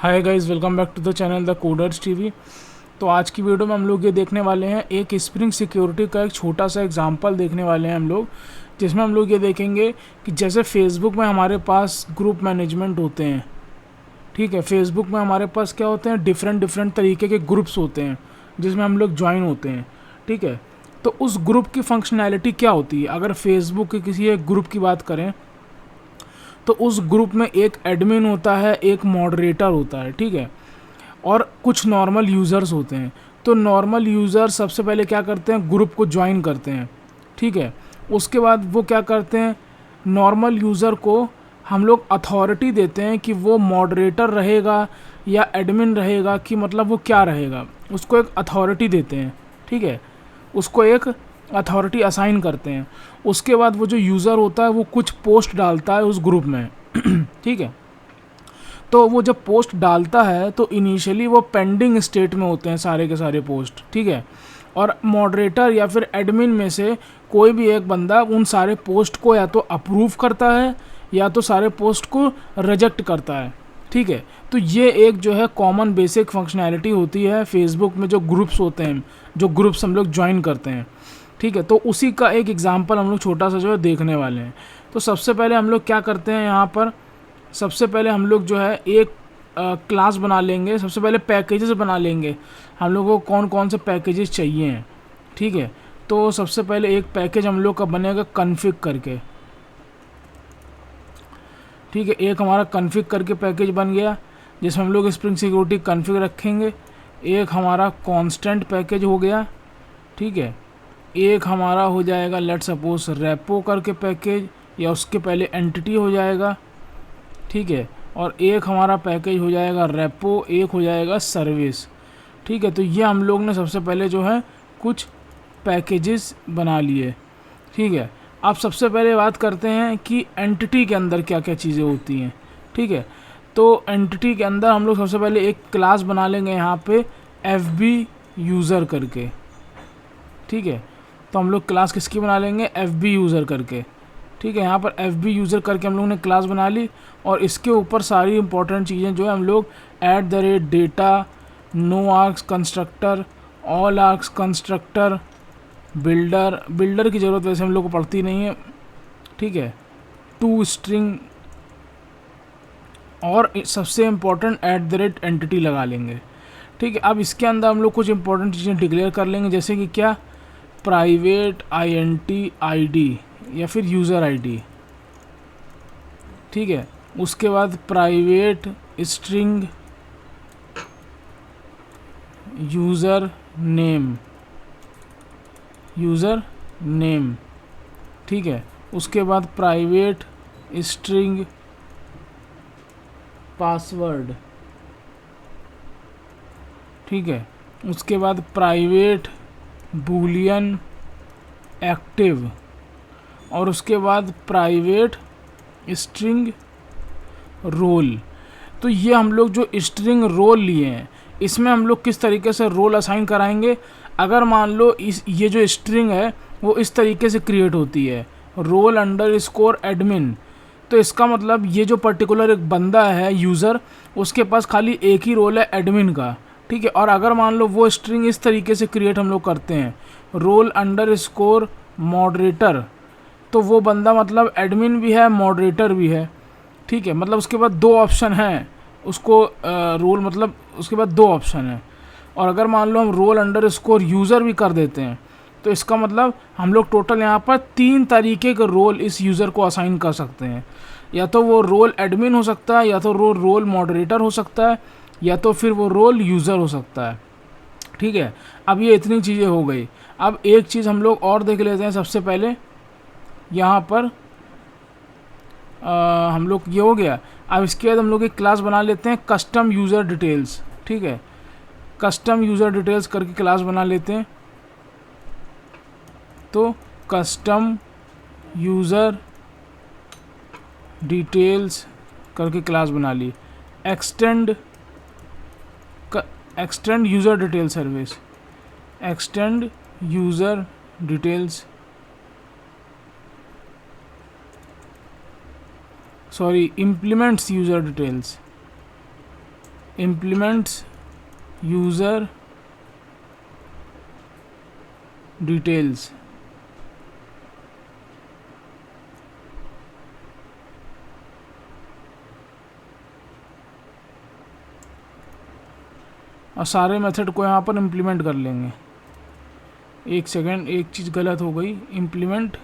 Hi guys, welcome back to the channel the coders TV. तो आज की video में हम लोग ये देखने वाले हैं, एक स्प्रिंग सिक्योरिटी का एक छोटा सा एग्जांपल देखने वाले हैं हम लोग, जिसमें हम लोग ये देखेंगे कि जैसे फेसबुक में हमारे पास ग्रुप मैनेजमेंट होते हैं। ठीक है, फेसबुक में हमारे पास क्या होते हैं, डिफरेंट डिफरेंट तरीके के ग्रुप्स होते हैं जिसमें हम लोग ज्वाइन होते हैं। ठीक है, तो उस ग्रुप की फंक्शनैलिटी क्या होती है? अगर फेसबुक के किसी एक ग्रुप की बात करें तो उस ग्रुप में एक एडमिन होता है, एक मॉडरेटर होता है। ठीक है, और कुछ नॉर्मल यूज़र्स होते हैं। तो नॉर्मल यूज़र सबसे पहले क्या करते हैं, ग्रुप को ज्वाइन करते हैं। ठीक है, उसके बाद वो क्या करते हैं, नॉर्मल यूज़र को हम लोग अथॉरिटी देते हैं कि वो मॉडरेटर रहेगा या एडमिन रहेगा, कि मतलब वो क्या रहेगा, उसको एक अथॉरिटी देते हैं। ठीक है, उसको एक अथॉरिटी असाइन करते हैं। उसके बाद वो जो यूज़र होता है वो कुछ पोस्ट डालता है उस ग्रुप में। ठीक है, तो वो जब पोस्ट डालता है तो इनिशियली वो पेंडिंग स्टेट में होते हैं सारे के सारे पोस्ट। ठीक है, और मॉडरेटर या फिर एडमिन में से कोई भी एक बंदा उन सारे पोस्ट को या तो अप्रूव करता है या तो सारे पोस्ट को रिजेक्ट करता है। ठीक है, तो ये एक जो है कॉमन बेसिक फंक्शनैलिटी होती है फेसबुक में, जो ग्रुप्स होते हैं, जो ग्रुप्स हम लोग ज्वाइन करते हैं। ठीक है, तो उसी का एक एग्जांपल हम लोग छोटा सा जो है देखने वाले हैं। तो सबसे पहले हम लोग क्या करते हैं, यहाँ पर सबसे पहले हम लोग जो है एक क्लास बना लेंगे। सबसे पहले पैकेजेस बना लेंगे, हम लोग को कौन कौन से पैकेजेस चाहिए हैं। ठीक है, तो सबसे पहले एक पैकेज हम लोग का बनेगा कॉन्फ़िग करके। ठीक है, एक हमारा कॉन्फ़िग करके पैकेज बन गया जिसमें हम लोग स्प्रिंग सिक्योरिटी कॉन्फ़िग रखेंगे। एक हमारा कांस्टेंट पैकेज हो गया। ठीक है, एक हमारा हो जाएगा लेट सपोज रेपो करके पैकेज, या उसके पहले एंटिटी हो जाएगा। ठीक है, और एक हमारा पैकेज हो जाएगा रेपो, एक हो जाएगा सर्विस। ठीक है, तो ये हम लोग ने सबसे पहले जो है कुछ पैकेजेस बना लिए। ठीक है, अब सबसे पहले बात करते हैं कि एंटिटी के अंदर क्या क्या चीज़ें होती हैं। ठीक है, तो एंटिटी के अंदर हम लोग सबसे पहले एक क्लास बना लेंगे यहाँ पे FB यूज़र करके। ठीक है, तो हम लोग क्लास किसकी बना लेंगे, FB यूज़र करके। ठीक है, यहाँ पर FB यूज़र करके हम लोग ने क्लास बना ली, और इसके ऊपर सारी इंपॉर्टेंट चीज़ें जो है हम लोग @data, no args constructor, all args constructor, builder की ज़रूरत वैसे हम लोग को पड़ती नहीं है। ठीक है, टू स्ट्रिंग, और सबसे इम्पोर्टेंट @एंटिटी लगा लेंगे। ठीक है, अब इसके अंदर हम लोग कुछ इंपॉर्टेंट चीज़ें डिक्लेयर कर लेंगे, जैसे कि क्या, प्राइवेट INT ID या फिर यूज़र ID। ठीक है, उसके बाद प्राइवेट स्ट्रिंग यूज़र नेम। ठीक है, उसके बाद प्राइवेट स्ट्रिंग पासवर्ड। ठीक है, उसके बाद प्राइवेट बूलियन एक्टिव, और उसके बाद प्राइवेट स्ट्रिंग रोल। तो ये हम लोग जो स्ट्रिंग रोल लिए हैं, इसमें हम लोग किस तरीके से रोल असाइन कराएंगे। अगर मान लो ये जो स्ट्रिंग है वो इस तरीके से क्रिएट होती है, roll_admin, तो इसका मतलब ये जो पर्टिकुलर एक बंदा है यूज़र, उसके पास खाली एक ही रोल है एडमिन का। ठीक है, और अगर मान लो वो स्ट्रिंग इस तरीके से क्रिएट हम लोग करते हैं, roll_moderator, तो वो बंदा मतलब एडमिन भी है, मॉडरेटर भी है। ठीक है, मतलब उसके बाद दो ऑप्शन हैं, उसको रोल मतलब उसके बाद दो ऑप्शन है। और अगर मान लो हम roll_यूज़र भी कर देते हैं, तो इसका मतलब हम लोग टोटल यहाँ पर 3 तरीके के रोल इस यूज़र को असाइन कर सकते हैं। या तो वो रोल एडमिन हो सकता है, या तो वो रोल मॉडरेटर हो सकता है, या तो फिर वो रोल यूज़र हो सकता है। ठीक है, अब ये इतनी चीज़ें हो गई। अब एक चीज़ हम लोग और देख लेते हैं। सबसे पहले यहाँ पर हम लोग ये हो गया। अब इसके बाद हम लोग एक क्लास बना लेते हैं कस्टम यूज़र डिटेल्स। ठीक है, कस्टम यूज़र डिटेल्स करके क्लास बना लेते हैं। तो कस्टम यूज़र डिटेल्स करके क्लास बना ली। Extend user detail service, extend user details, sorry, implements user details, implements user details. और सारे मेथड को यहाँ पर इम्प्लीमेंट कर लेंगे। एक सेकेंड, एक चीज़ गलत हो गई। इम्प्लीमेंट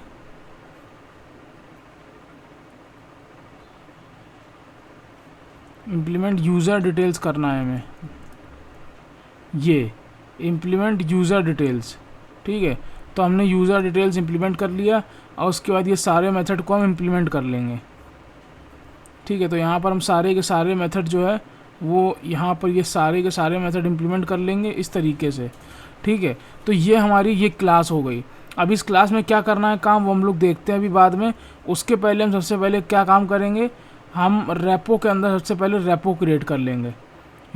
यूज़र डिटेल्स करना है हमें, ये इम्प्लीमेंट यूज़र डिटेल्स। ठीक है, तो हमने यूज़र डिटेल्स इम्प्लीमेंट कर लिया और उसके बाद ये सारे मेथड को हम इम्प्लीमेंट कर लेंगे। ठीक है, तो यहाँ पर हम सारे के सारे मेथड जो है वो यहाँ पर ये सारे के सारे मेथड इम्प्लीमेंट कर लेंगे इस तरीके से। ठीक है, तो ये हमारी ये क्लास हो गई। अब इस क्लास में क्या करना है काम, वो हम लोग देखते हैं अभी बाद में। उसके पहले हम सबसे पहले क्या काम करेंगे, हम रेपो के अंदर सबसे पहले रेपो क्रिएट कर लेंगे,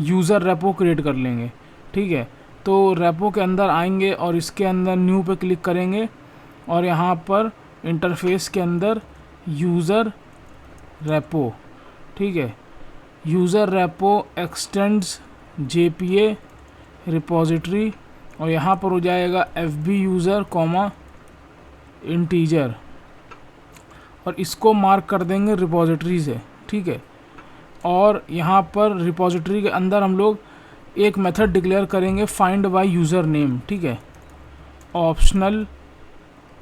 यूज़र रेपो क्रिएट कर लेंगे। ठीक है, तो रेपो के अंदर आएंगे और इसके अंदर न्यू पे क्लिक करेंगे और यहाँ पर इंटरफेस के अंदर यूज़र रेपो। ठीक है, user repo x tends JPA repository और यहाँ पर हो जाएगा FB यूज़र कॉमा इंटीजर और इसको मार्क कर देंगे रिपोजिटरी से। ठीक है, और यहाँ पर रिपोजिटरी के अंदर हम लोग एक मेथड डिक्लेयर करेंगे फाइंड बाय यूज़र नेम। ठीक है, optional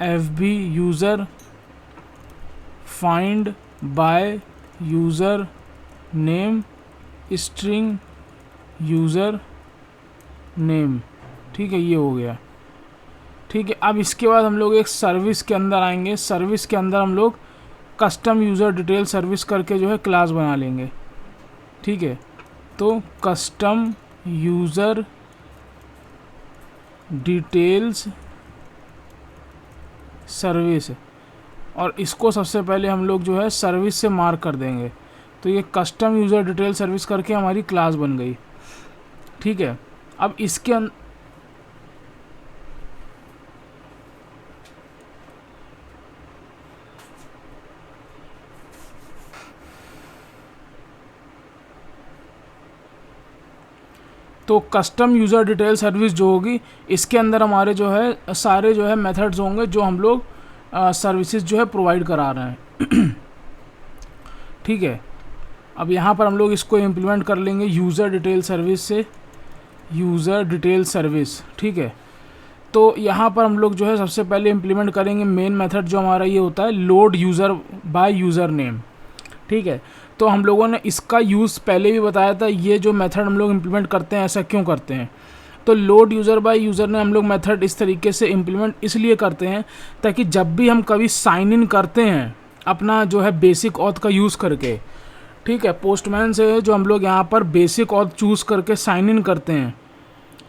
FB user find by user name string user name. ठीक है, ये हो गया। ठीक है, अब इसके बाद हम लोग एक सर्विस के अंदर आएंगे। सर्विस के अंदर हम लोग कस्टम यूज़र डिटेल सर्विस करके जो है क्लास बना लेंगे। ठीक है, तो कस्टम यूज़र डिटेल्स सर्विस और इसको सबसे पहले हम लोग जो है सर्विस से मार्क कर देंगे। तो ये कस्टम यूज़र डिटेल सर्विस करके हमारी क्लास बन गई। ठीक है, अब इसके तो कस्टम यूज़र डिटेल सर्विस जो होगी इसके अंदर हमारे जो है सारे जो है मेथड्स होंगे जो हम लोग सर्विसेज जो है प्रोवाइड करा रहे हैं। ठीक है, अब यहाँ पर हम लोग इसको इम्प्लीमेंट कर लेंगे यूज़र डिटेल सर्विस से, यूज़र डिटेल सर्विस। ठीक है, तो यहाँ पर हम लोग जो है सबसे पहले इम्प्लीमेंट करेंगे मेन मेथड जो हमारा ये होता है load user bye user name. ठीक है, तो हम लोगों ने इसका यूज़ पहले भी बताया था। ये जो मेथड हम लोग इम्प्लीमेंट करते हैं ऐसा क्यों करते हैं, तो load user bye user name हम लोग मेथड इस तरीके से इम्प्लीमेंट इसलिए करते हैं ताकि जब भी हम कभी साइन इन करते हैं अपना जो है बेसिक ऑथ का यूज़ करके, ठीक है, पोस्टमैन से जो हम लोग यहाँ पर बेसिक ऑथ चूज़ करके साइन इन करते हैं।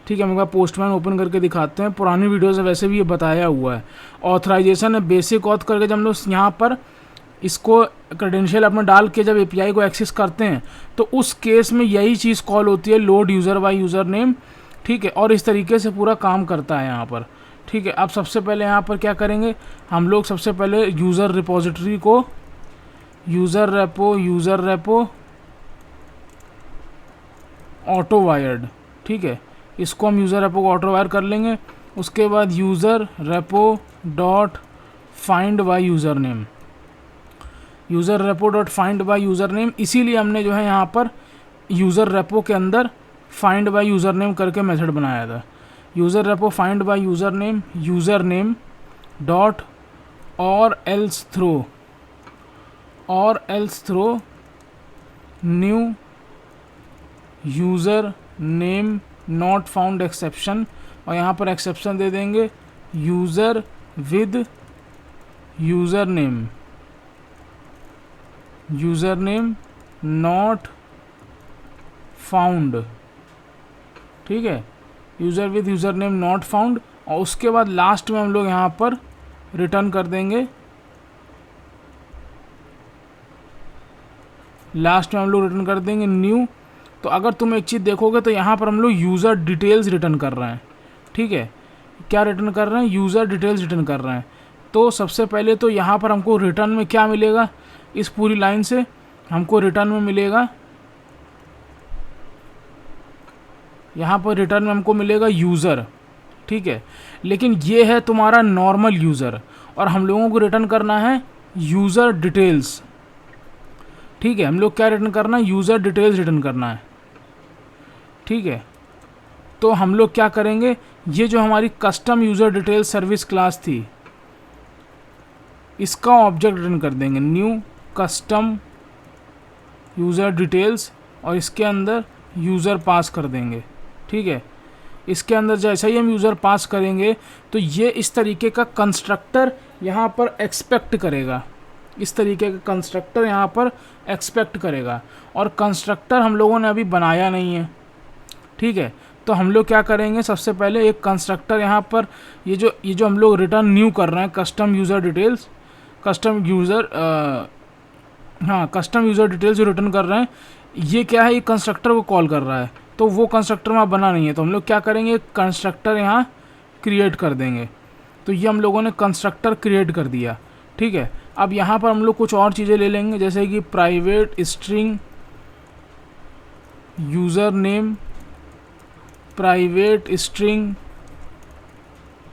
ठीक है, हम एक बार पोस्टमैन ओपन करके दिखाते हैं, पुरानी वीडियो से वैसे भी ये बताया हुआ है। ऑथराइजेशन है बेसिक ऑथ करके जब हम लोग यहाँ पर इसको क्रेडेंशियल अपना डाल के जब API को एक्सेस करते हैं तो उस केस में यही चीज़ कॉल होती है load user bye user name. ठीक है, और इस तरीके से पूरा काम करता है यहाँ पर। ठीक है, अब सबसे पहले यहाँ पर क्या करेंगे, हम लोग सबसे पहले यूज़र रिपोजिटरी को यूज़र रेपो ऑटो वायर्ड। ठीक है, इसको हम यूज़र रेपो को ऑटो वायर कर लेंगे। उसके बाद user repo dot find by user name, user repo dot find by user name, इसीलिए हमने जो है यहाँ पर यूज़र रेपो के अंदर फाइंड बाय यूज़र नेम करके मेथड बनाया था। User repo find by user name dot or else throw new user name not found exception, और यहाँ पर एक्सेप्शन दे देंगे user with user name not found. ठीक है, user with user name not found, और उसके बाद लास्ट में हम लोग यहाँ पर रिटर्न कर देंगे, न्यू। तो अगर तुम एक चीज़ देखोगे तो यहाँ पर हम लोग यूज़र डिटेल्स रिटर्न कर रहे हैं। ठीक है, क्या रिटर्न कर रहे हैं, यूज़र डिटेल्स रिटर्न कर रहे हैं। तो सबसे पहले तो यहाँ पर हमको रिटर्न में क्या मिलेगा, इस पूरी लाइन से हमको रिटर्न में मिलेगा यहाँ पर रिटर्न में हमको मिलेगा यूज़र, ठीक है। लेकिन ये है तुम्हारा नॉर्मल यूज़र और हम लोगों को रिटर्न करना है यूज़र डिटेल्स, ठीक है। हम लोग क्या रिटर्न करना है, यूज़र डिटेल्स रिटर्न करना है, ठीक है। तो हम लोग क्या करेंगे, ये जो हमारी custom user details service class थी इसका ऑब्जेक्ट रिटर्न कर देंगे न्यू कस्टम यूज़र डिटेल्स और इसके अंदर यूज़र पास कर देंगे, ठीक है। इसके अंदर जैसा ही हम यूज़र पास करेंगे तो ये इस तरीके का कंस्ट्रक्टर यहाँ पर एक्सपेक्ट करेगा, इस तरीके का कंस्ट्रक्टर यहाँ पर एक्सपेक्ट करेगा। और कंस्ट्रक्टर हम लोगों ने अभी बनाया नहीं है, ठीक है। तो हम लोग क्या करेंगे, सबसे पहले एक कंस्ट्रक्टर यहाँ पर ये जो हम लोग रिटर्न न्यू कर रहे हैं custom user details, custom user details जो रिटर्न कर रहे हैं, ये क्या है, ये कंस्ट्रक्टर को कॉल कर रहा है। तो वो कंस्ट्रक्टर वहाँ बना नहीं है, तो हम लोग क्या करेंगे, एक कंस्ट्रक्टर यहाँ क्रिएट कर देंगे। तो ये हम लोगों ने कंस्ट्रक्टर क्रिएट कर दिया, ठीक है। अब यहाँ पर हम लोग कुछ और चीज़ें ले लेंगे, जैसे कि private string user name, private string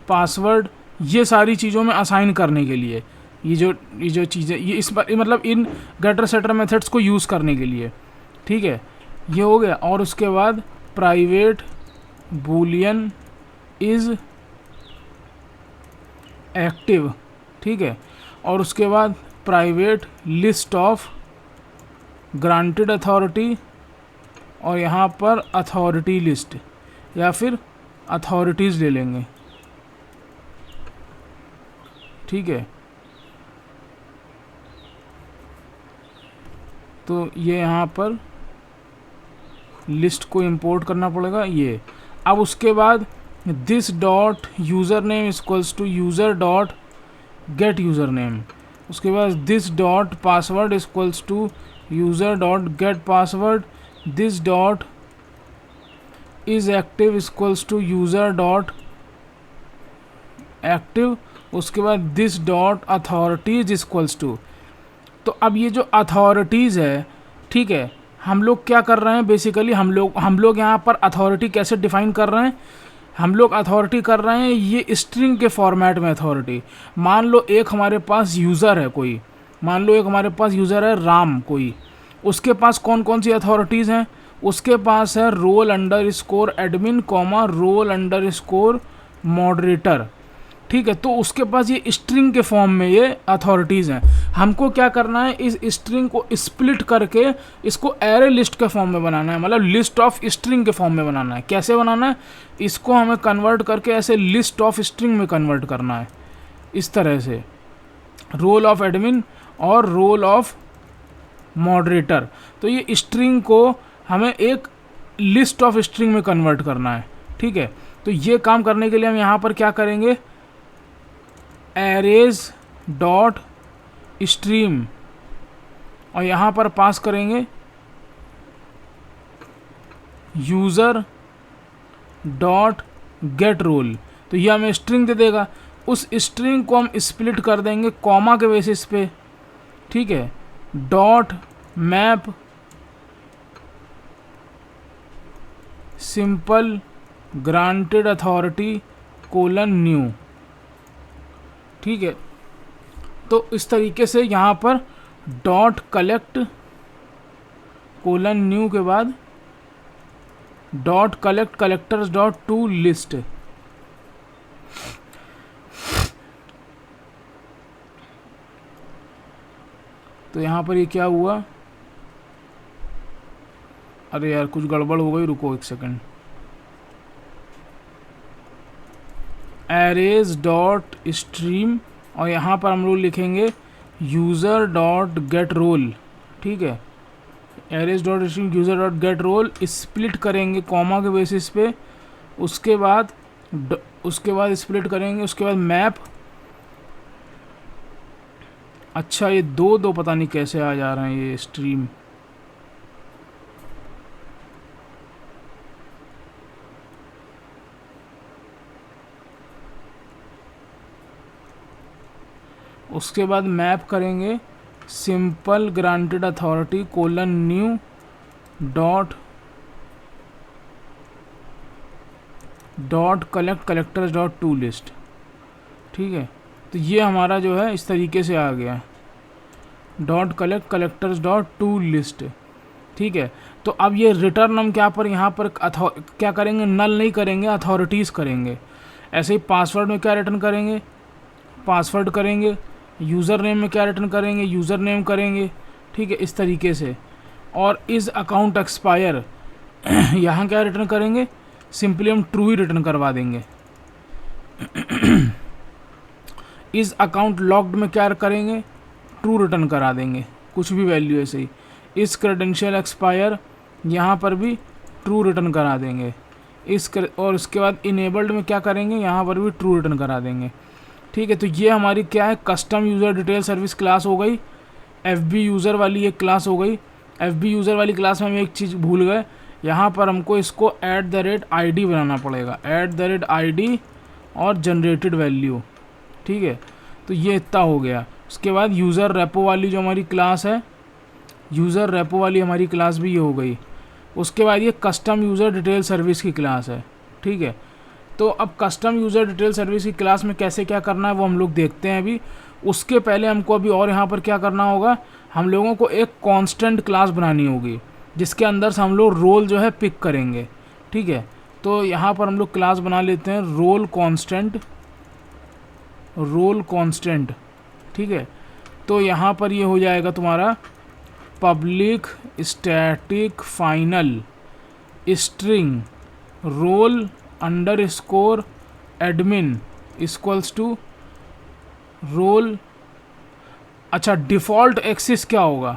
password, ये सारी चीज़ों में असाइन करने के लिए ये जो चीज़ें ये मतलब इन गेटर सेटर मेथड्स को यूज़ करने के लिए, ठीक है। ये हो गया। और उसके बाद प्राइवेट बूलियन इज़ एक्टिव, ठीक है। और उसके बाद private list of granted authority और यहाँ पर अथॉरिटी लिस्ट या फिर अथॉरिटीज़ ले लेंगे, ठीक है। तो ये यहाँ पर लिस्ट को इंपोर्ट करना पड़ेगा ये। अब उसके बाद this dot user name equals to user dot get user name, उसके बाद this dot password equals to user dot get password, this dot is active equals to user dot active, उसके बाद this dot authorities equals to. तो अब ये जो authorities है, ठीक है, हम लोग क्या कर रहे हैं, बेसिकली हम लोग यहाँ पर अथॉरिटी कैसे डिफ़ाइन कर रहे हैं, हम लोग अथॉरिटी कर रहे हैं ये स्ट्रिंग के फॉर्मेट में अथॉरिटी। मान लो एक हमारे पास यूज़र है कोई, मान लो एक हमारे पास यूज़र है राम कोई, उसके पास कौन कौन सी अथॉरिटीज़ हैं, उसके पास है role underscore admin comma role underscore moderator, ठीक है। तो उसके पास ये स्ट्रिंग के फॉर्म में ये अथॉरिटीज़ हैं। हमको क्या करना है, इस स्ट्रिंग को स्प्लिट करके इसको एरे लिस्ट के फॉर्म में बनाना है, मतलब लिस्ट ऑफ स्ट्रिंग के फॉर्म में बनाना है। कैसे बनाना है, इसको हमें कन्वर्ट करके ऐसे लिस्ट ऑफ स्ट्रिंग में कन्वर्ट करना है, इस तरह से रोल ऑफ एडमिन और रोल ऑफ मॉडरेटर। तो ये स्ट्रिंग को हमें एक लिस्ट ऑफ स्ट्रिंग में कन्वर्ट करना है, ठीक है। तो ये काम करने के लिए हम यहाँ पर क्या करेंगे, एरेज डॉट स्ट्रीम और यहाँ पर पास करेंगे यूज़र डॉट गेट रोल। तो ये हमें स्ट्रिंग दे देगा, उस स्ट्रिंग को हम स्प्लिट कर देंगे कॉमा के बेसिस पे, ठीक है। Dot map simple granted authority colon new, ठीक है। तो इस तरीके से यहाँ पर डॉट कलेक्ट कोलन न्यू के बाद dot collect collectors dot to list, तो यहाँ पर ये क्या हुआ, अरे यार कुछ गड़बड़ हो गई, रुको एक सेकंड। एरेज डॉट स्ट्रीम और यहाँ पर हम लोग लिखेंगे यूज़र डॉट गेट रोल, ठीक है। Arrays dot stream user dot get role split करेंगे कॉमा के बेसिस पे, उसके बाद स्प्लिट करेंगे, उसके बाद मैप। अच्छा ये दो पता नहीं कैसे आ जा रहे हैं ये स्ट्रीम, उसके बाद मैप करेंगे simple granted authority colon new dot dot collect collectors dot to list. ठीक है, तो ये हमारा जो है इस तरीके से आ गया, dot collect collectors dot to list. ठीक है, तो अब ये रिटर्न हम क्या पर यहाँ पर क्या करेंगे, नल नहीं करेंगे, अथॉरिटीज़ करेंगे। ऐसे ही पासवर्ड में क्या रिटर्न करेंगे, पासवर्ड करेंगे। यूज़र नेम में क्या रिटर्न करेंगे, यूज़र नेम करेंगे। ठीक है, इस तरीके से। और इज़ अकाउंट एक्सपायर यहाँ क्या रिटर्न करेंगे, सिंपली हम ट्रू ही रिटर्न करवा देंगे। इज़ अकाउंट लॉक्ड में क्या करेंगे, ट्रू रिटर्न करा देंगे, कुछ भी वैल्यू ऐसे ही। इस क्रेडेंशियल एक्सपायर यहाँ पर भी ट्रू रिटर्न करा देंगे। और उसके बाद इनेबल्ड में क्या करेंगे, यहाँ पर भी ट्रू रिटर्न करा देंगे। ठीक है, तो ये हमारी क्या है, custom user detail service class हो गई। FB यूज़र वाली एक क्लास हो गई। FB यूज़र वाली क्लास में हम एक चीज़ भूल गए, यहाँ पर हमको इसको @id बनाना पड़ेगा, @id और जनरेटेड वैल्यू। ठीक है, तो ये इतना हो गया। उसके बाद यूज़र रेपो वाली जो हमारी क्लास है, यूज़र रेपो वाली हमारी क्लास भी ये हो गई। उसके बाद ये कस्टम यूज़र डिटेल सर्विस की क्लास है। ठीक है, तो अब कस्टम यूज़र डिटेल सर्विस की क्लास में कैसे क्या करना है वो हम लोग देखते हैं अभी। उसके पहले हमको अभी और यहाँ पर क्या करना होगा, हम लोगों को एक कांस्टेंट क्लास बनानी होगी जिसके अंदर से हम लोग रोल जो है पिक करेंगे। ठीक है, तो यहाँ पर हम लोग क्लास बना लेते हैं रोल कांस्टेंट। ठीक है, तो यहाँ पर ये हो जाएगा तुम्हारा public static final string role underscore admin equals to role. अच्छा, डिफ़ॉल्ट एक्सिस क्या होगा,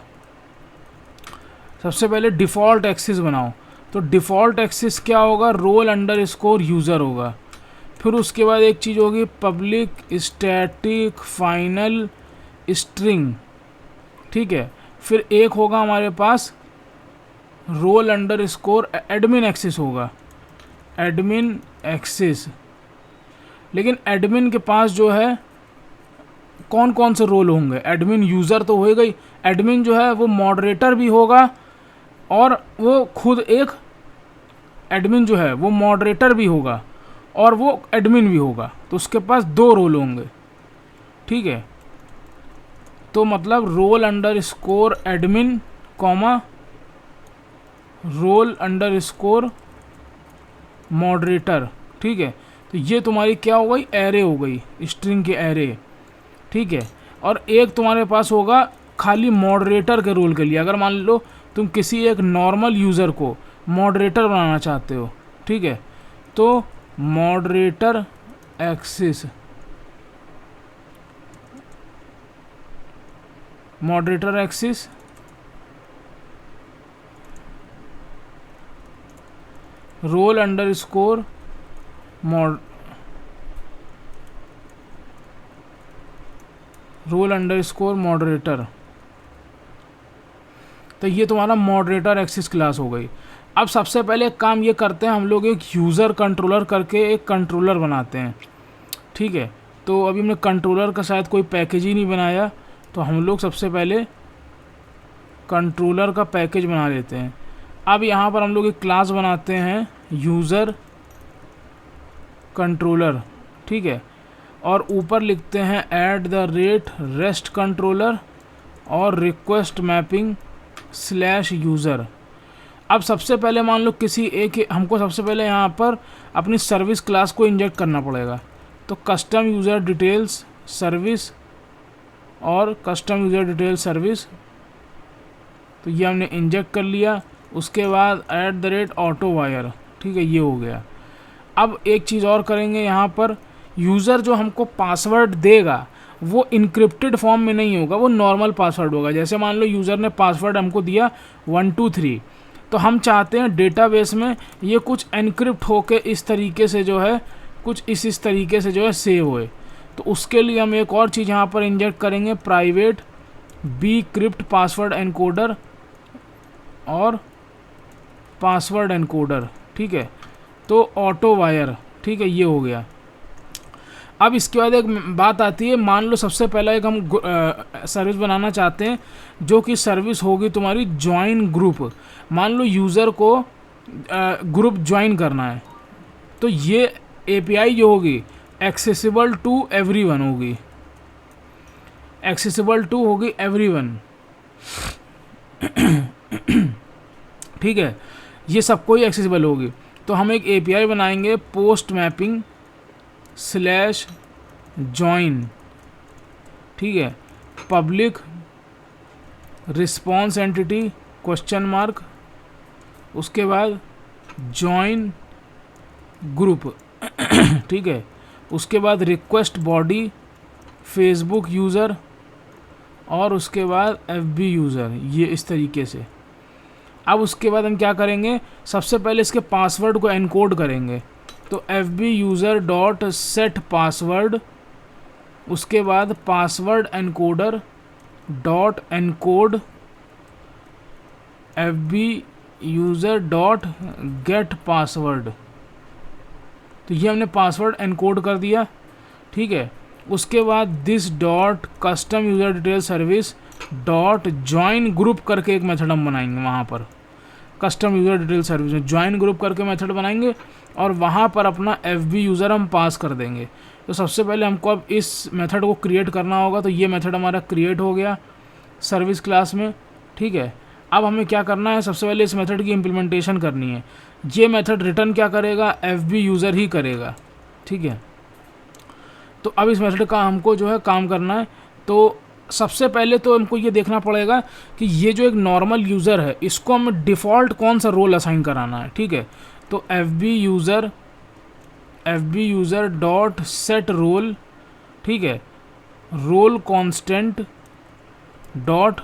सबसे पहले डिफ़ॉल्ट एक्सिस बनाओ। तो डिफ़ॉल्ट एक्सिस क्या होगा, रोल अंडरस्कोर यूज़र होगा। फिर उसके बाद एक चीज़ होगी पब्लिक स्टैटिक फाइनल स्ट्रिंग। ठीक है, फिर एक होगा हमारे पास रोल अंडरस्कोर एडमिन एक्सिस होगा, एडमिन एक्सिस। लेकिन एडमिन के पास जो है कौन कौन से रोल होंगे, एडमिन यूज़र तो हो गई, एडमिन जो है वो मॉडरेटर भी होगा और वो खुद एक एडमिन जो है वो मॉडरेटर भी होगा और वो एडमिन भी होगा, तो उसके पास 2 रोल होंगे। ठीक है, तो मतलब role underscore admin comma role underscore moderator. ठीक है, तो ये तुम्हारी क्या हो गई, एरे हो गई, स्ट्रिंग के एरे। ठीक है, और एक तुम्हारे पास होगा खाली मॉडरेटर के रोल के लिए। अगर मान लो तुम किसी एक नॉर्मल यूज़र को मॉडरेटर बनाना चाहते हो, ठीक है, तो moderator access, moderator access role underscore role underscore moderator. तो ये तुम्हारा मॉडरेटर एक्सिस क्लास हो गई। अब सबसे पहले एक काम ये करते हैं, हम लोग एक यूज़र कंट्रोलर करके एक कंट्रोलर बनाते हैं। ठीक है, तो अभी हमने कंट्रोलर का शायद कोई पैकेज ही नहीं बनाया, तो हम लोग सबसे पहले कंट्रोलर का पैकेज बना लेते हैं। अब यहाँ पर हम लोग एक क्लास बनाते हैं यूज़र कंट्रोलर। ठीक है, और ऊपर लिखते हैं @REST कंट्रोलर और रिक्वेस्ट मैपिंग /यूज़र। अब सबसे पहले मान लो किसी एक हमको सबसे पहले यहाँ पर अपनी सर्विस क्लास को इंजेक्ट करना पड़ेगा, तो कस्टम यूज़र डिटेल्स सर्विस और कस्टम यूज़र डिटेल सर्विस, तो ये हमने इंजेक्ट कर लिया। उसके बाद @AutoWire। ठीक है, ये हो गया। अब एक चीज़ और करेंगे, यहाँ पर यूज़र जो हमको पासवर्ड देगा वो इनक्रिप्टेड फॉर्म में नहीं होगा, वो नॉर्मल पासवर्ड होगा। जैसे मान लो यूज़र ने पासवर्ड हमको दिया 123, तो हम चाहते हैं डेटाबेस में ये कुछ एनक्रिप्ट होके इस तरीके से जो है कुछ इस तरीके से जो है सेव होए। तो उसके लिए हम एक और चीज़ यहाँ पर इंजेक्ट करेंगे, प्राइवेट bcrypt पासवर्ड एनकोडर और पासवर्ड एनकोडर। ठीक है, तो AutoWire। ठीक है, ये हो गया। अब इसके बाद एक बात आती है, मान लो सबसे पहला एक हम सर्विस बनाना चाहते हैं, जो कि सर्विस होगी तुम्हारी ज्वाइन ग्रुप। मान लो यूज़र को ग्रुप ज्वाइन करना है, तो ये API जो होगी एक्सेसिबल टू एवरीवन होगी, एक्सेसिबल टू होगी एवरीवन। ठीक है, ये सबको ही एक्सेसिबल होगी। तो हम एक API बनाएंगे पोस्ट मैपिंग स्लैश जॉइन, ठीक है, public response entity question mark, उसके बाद जॉइन ग्रुप, ठीक है, उसके बाद रिक्वेस्ट बॉडी फेसबुक यूज़र और उसके बाद FB यूज़र, ये इस तरीके से। अब उसके बाद हम क्या करेंगे, सबसे पहले इसके पासवर्ड को एनकोड करेंगे। तो FB user dot set password, उसके बाद password encoder dot encode FB user dot get password. तो ये हमने पासवर्ड एनकोड कर दिया, ठीक है। उसके बाद this dot custom user detail service dot join group करके एक मेथड हम बनाएंगे। वहाँ पर कस्टम यूज़र डिटेल सर्विस में ज्वाइन ग्रुप करके मेथड बनाएंगे और वहाँ पर अपना FB यूज़र हम पास कर देंगे। तो सबसे पहले हमको अब इस मेथड को क्रिएट करना होगा। तो ये मेथड हमारा क्रिएट हो गया सर्विस क्लास में, ठीक है। अब हमें क्या करना है, सबसे पहले इस मेथड की इम्प्लीमेंटेशन करनी है। ये मेथड रिटर्न क्या करेगा, FB यूज़र ही करेगा, ठीक है। तो अब इस मेथड का हमको जो है काम करना है। तो सबसे पहले तो हमको ये देखना पड़ेगा कि ये जो एक नॉर्मल यूज़र है इसको हमें डिफ़ॉल्ट कौन सा रोल असाइन कराना है, ठीक है। तो FB user dot set role, ठीक है, role constant dot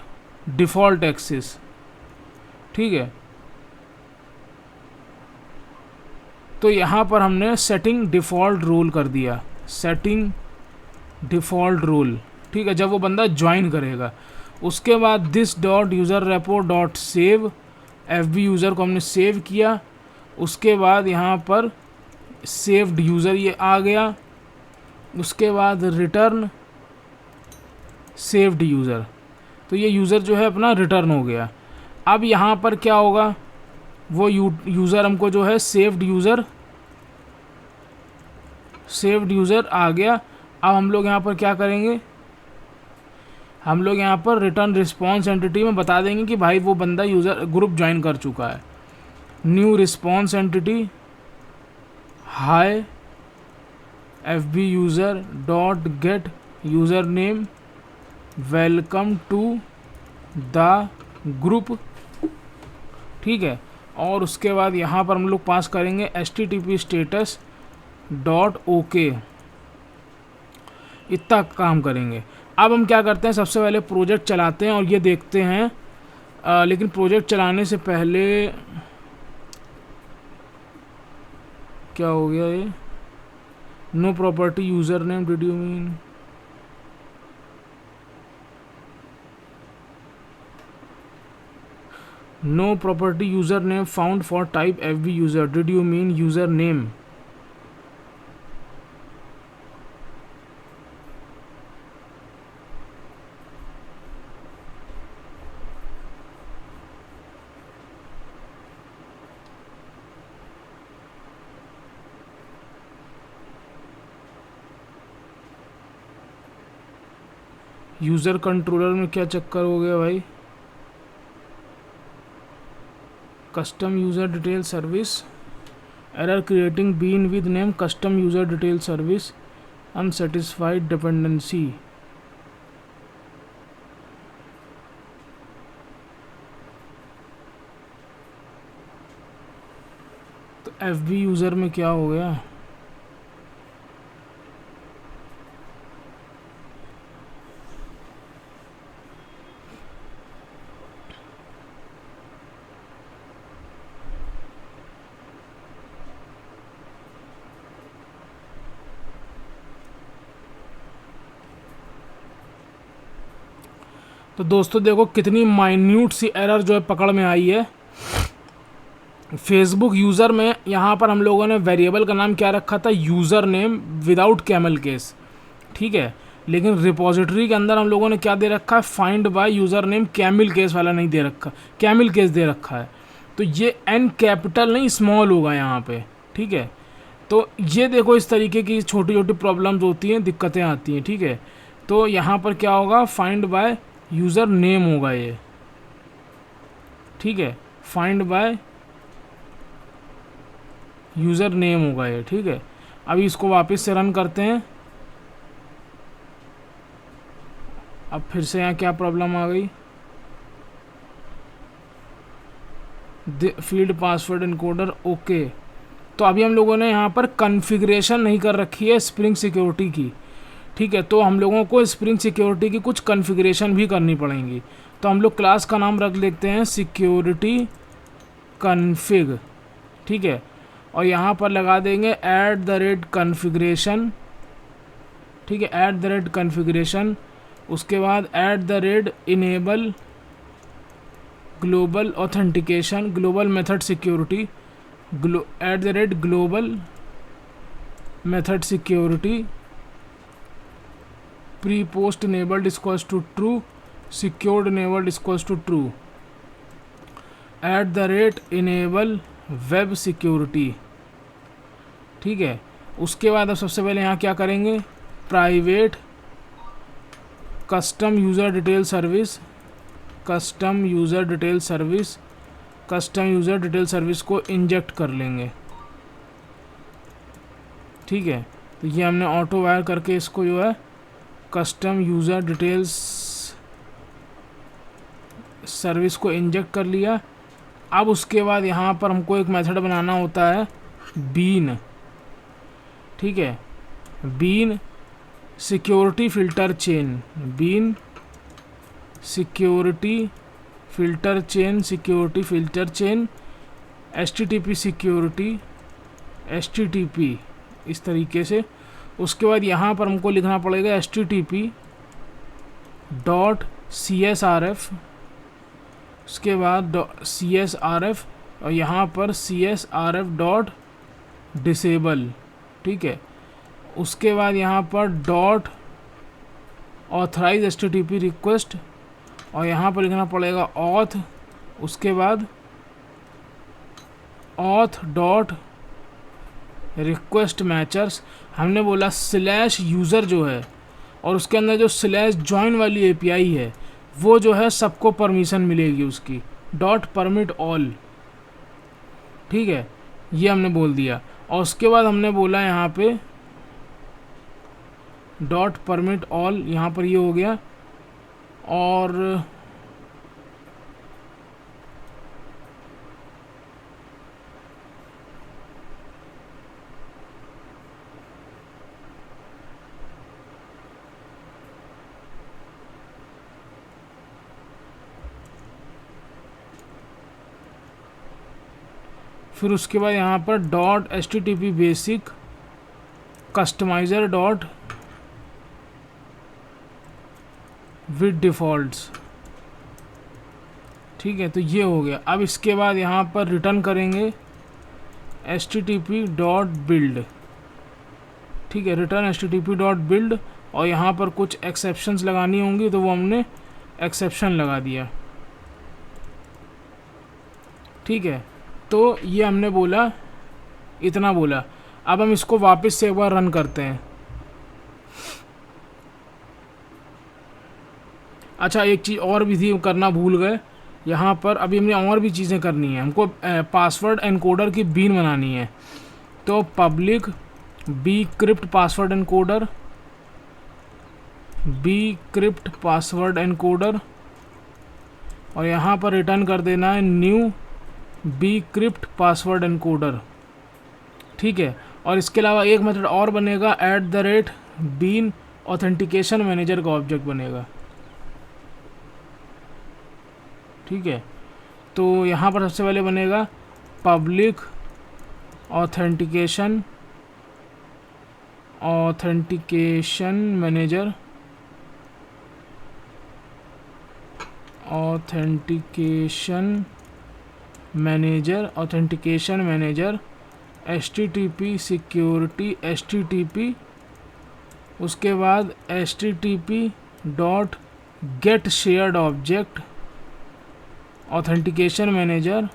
default access, ठीक है। तो यहाँ पर हमने सेटिंग डिफ़ॉल्ट रोल कर दिया, सेटिंग डिफ़ॉल्ट रोल, ठीक है, जब वो बंदा ज्वाइन करेगा। उसके बाद this dot user repo dot save, FB user को हमने सेव किया। उसके बाद यहाँ पर सेव्ड यूज़र ये आ गया। उसके बाद रिटर्न सेव्ड यूज़र, तो ये यूज़र जो है अपना रिटर्न हो गया। अब यहाँ पर क्या होगा, वो यूज़र हमको जो है सेव्ड यूज़र आ गया। अब हम लोग यहाँ पर क्या करेंगे, हम लोग यहाँ पर रिटर्न रिस्पॉन्स एंटिटी में बता देंगे कि भाई वो बंदा यूज़र ग्रुप ज्वाइन कर चुका है। New response entity hi FB user dot get user name welcome to the group, ठीक है। और उसके बाद यहाँ पर हम लोग पास करेंगे HTTP स्टेटस डॉट ओके, इतना काम करेंगे। अब हम क्या करते हैं, सबसे पहले प्रोजेक्ट चलाते हैं और ये देखते हैं। लेकिन प्रोजेक्ट चलाने से पहले क्या हो गया, ये no property user name did you mean, no property user name found for type FB user did you mean user name. User controller में क्या चक्कर हो गया भाई, custom user detail service error creating bean with name custom user detail service unsatisfied dependency. तो FB user में क्या हो गया, तो दोस्तों देखो कितनी माइन्यूट सी एरर जो है पकड़ में आई है। फेसबुक यूज़र में यहाँ पर हम लोगों ने वेरिएबल का नाम क्या रखा था, user name without camel case, ठीक है। लेकिन रिपोजिटरी के अंदर हम लोगों ने क्या दे रखा है, find by user name camel case वाला नहीं दे रखा, कैमिल केस दे रखा है। तो ये N कैपिटल नहीं स्मॉल होगा यहाँ पे, ठीक है। तो ये देखो इस तरीके की छोटी छोटी प्रॉब्लम्स होती हैं, दिक्कतें आती हैं, ठीक है। तो यहाँ पर क्या होगा, फाइंड बाय यूज़र नेम होगा ये, ठीक है, फाइंड बाय यूज़र नेम होगा ये, ठीक है। अभी इसको वापस से रन करते हैं। अब फिर से यहाँ क्या प्रॉब्लम आ गई, फील्ड पासवर्ड इनकोडर, ओके। तो अभी हम लोगों ने यहाँ पर कॉन्फ़िगरेशन नहीं कर रखी है स्प्रिंग सिक्योरिटी की, ठीक है। तो हम लोगों को स्प्रिंग सिक्योरिटी की कुछ कॉन्फ़िगरेशन भी करनी पड़ेंगी। तो हम लोग क्लास का नाम रख लेते हैं सिक्योरिटी कॉन्फ़िग, ठीक है। और यहाँ पर लगा देंगे @configuration, ठीक है, @configuration। उसके बाद @enable global authentication, global method security, @global method security, pre post enabled equals to true, secured enabled equals to true, @enable web security, ठीक है। उसके बाद अब सबसे पहले यहाँ क्या करेंगे, private custom user detail service, custom user detail service, custom user detail service को इंजेक्ट कर लेंगे, ठीक है। तो ये हमने ऑटो वायर करके इसको जो है कस्टम यूज़र डिटेल्स सर्विस को इंजेक्ट कर लिया। अब उसके बाद यहाँ पर हमको एक मेथड बनाना होता है बीन, ठीक है, bean security filter chain, bean security filter chain, security filter chain, HTTP security, HTTP, इस तरीके से। उसके बाद यहाँ पर हमको लिखना पड़ेगा HTTP.CSRF, उसके बाद CSRF, और यहाँ पर CSRF.disable, ठीक है। उसके बाद यहाँ पर .authorize HTTP रिक्वेस्ट, और यहाँ पर लिखना पड़ेगा auth, उसके बाद auth.request मैचर्स। हमने बोला /यूज़र जो है, और उसके अंदर जो /join वाली API है वो जो है सबको परमिशन मिलेगी उसकी, .permit all, ठीक है, ये हमने बोल दिया। और उसके बाद हमने बोला यहाँ पे .permit all, यहाँ पर ये हो गया। और फिर उसके बाद यहाँ पर .http बेसिक कस्टमाइज़र विद डिफ़ॉल्ट्स, ठीक है। तो ये हो गया। अब इसके बाद यहाँ पर रिटर्न करेंगे http.build, ठीक है, रिटर्न http.build। और यहाँ पर कुछ एक्सेप्शंस लगानी होंगी तो वो हमने एक्सेप्शन लगा दिया, ठीक है। तो ये हमने बोला, इतना बोला। अब हम इसको वापस से एक बार रन करते हैं। अच्छा, एक चीज़ और भी थी, करना भूल गए। यहाँ पर अभी हमने और भी चीज़ें करनी है। हमको पासवर्ड एनकोडर की बीन बनानी है। तो public B crypt password encoder, B crypt password encoder, और यहाँ पर रिटर्न कर देना है new B crypt password encoder, ठीक है। और इसके अलावा एक मेथड और बनेगा, @bean ऑथेंटिकेशन मैनेजर का ऑब्जेक्ट बनेगा, ठीक है। तो यहाँ पर सबसे पहले बनेगा public authentication manager, authentication manager HTTP security HTTP, उसके बाद HTTP.getSharedObject ऑथेंटिकेशन मैनेजर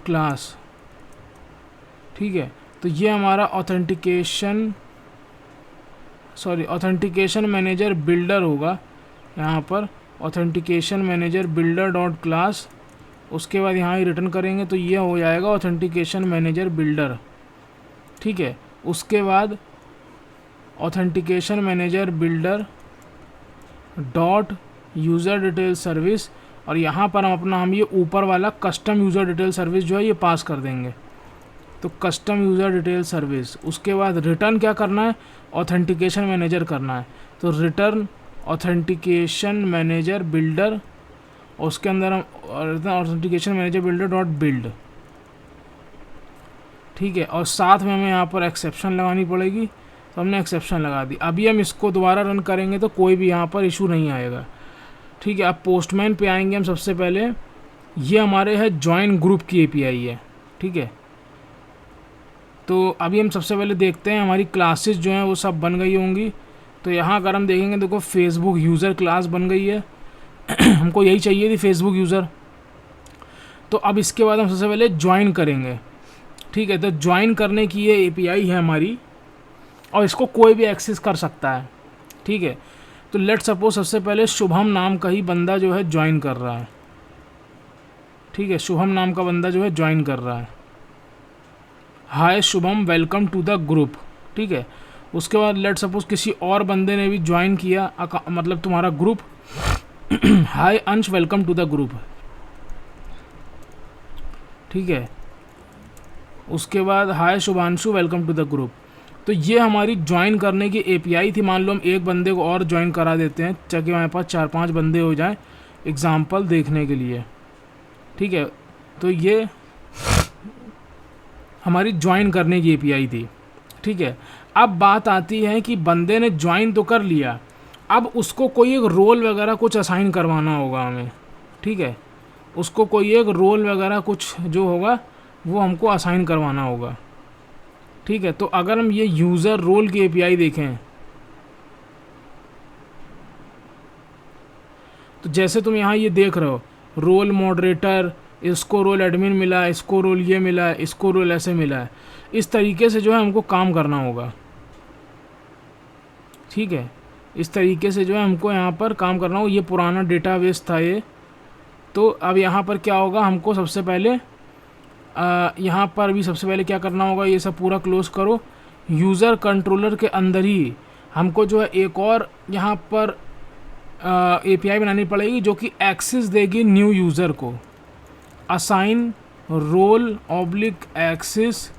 .class, ठीक है। तो ये हमारा ऑथेंटिकेशन मैनेजर बिल्डर होगा यहाँ पर, authentication manager builder dot class. उसके बाद यहाँ ही रिटर्न करेंगे तो ये हो जाएगा ऑथेंटिकेशन मैनेजर बिल्डर, ठीक है। उसके बाद authentication manager builder dot user detail service, और यहाँ पर हम ये ऊपर वाला कस्टम यूज़र डिटेल सर्विस जो है ये पास कर देंगे, तो कस्टम यूज़र डिटेल सर्विस। उसके बाद रिटर्न क्या करना है, ऑथेंटिकेशन मैनेजर करना है, तो रिटर्न ऑथेंटिकेशन मैनेजर बिल्डर, और उसके अंदर हम authentication manager builder dot build, ठीक है। और साथ में हमें यहाँ पर एक्सेप्शन लगानी पड़ेगी, तो हमने एक्सेप्शन लगा दी। अभी हम इसको दोबारा रन करेंगे तो कोई भी यहाँ पर इशू नहीं आएगा, ठीक है। अब पोस्टमैन पे आएंगे हम। सबसे पहले ये हमारे है ज्वाइन ग्रुप की एपीआई है, ठीक है। तो अभी हम सबसे पहले देखते हैं हमारी क्लासेस जो हैं वो सब बन गई होंगी। तो यहाँ अगर हम देखेंगे देखो फेसबुक यूज़र क्लास बन गई है हमको यही चाहिए थी, फेसबुक यूज़र। तो अब इसके बाद हम सबसे पहले ज्वाइन करेंगे, ठीक है। तो ज्वाइन करने की ये एपीआई है हमारी, और इसको कोई भी एक्सेस कर सकता है, ठीक है। तो लेट सपोज सबसे पहले शुभम नाम का ही बंदा जो है ज्वाइन कर रहा है, ठीक है। शुभम नाम का बंदा जो है ज्वाइन कर रहा है, hi Shubham welcome to the group, ठीक है। उसके बाद लेट सपोज किसी और बंदे ने भी ज्वाइन किया मतलब तुम्हारा ग्रुप, हाय अंश वेलकम टू द ग्रुप, ठीक है। उसके बाद hi Shubhanshu welcome to the group. तो ये हमारी ज्वाइन करने की एपीआई थी। मान लो हम एक बंदे को और ज्वाइन करा देते हैं ताकि हमारे पास 4-5 बंदे हो जाएं एग्जाम्पल देखने के लिए, ठीक है। तो ये हमारी ज्वाइन करने की एपीआई थी, ठीक है। अब बात आती है कि बंदे ने ज्वाइन तो कर लिया, अब उसको कोई एक रोल वगैरह कुछ असाइन करवाना होगा हमें, ठीक है। उसको कोई एक रोल वगैरह कुछ जो होगा वो हमको असाइन करवाना होगा, ठीक है। तो अगर हम ये यूज़र रोल की एपीआई देखें तो जैसे तुम यहाँ ये देख रहे हो रोल मॉडरेटर, इसको रोल एडमिन मिला है, इसको रोल ये मिला है, इसको रोल ऐसे मिला है। इस तरीके से जो है हमको काम करना होगा, ठीक है। इस तरीके से जो है हमको यहाँ पर काम करना होगा। ये पुराना डेटाबेस था ये। तो अब यहाँ पर क्या होगा, हमको सबसे पहले यहाँ पर भी सबसे पहले क्या करना होगा, ये सब पूरा क्लोज करो। यूज़र कंट्रोलर के अंदर ही हमको जो है एक और यहाँ पर एपीआई बनानी पड़ेगी जो कि एक्सेस देगी न्यू यूज़र को। Assign role oblique access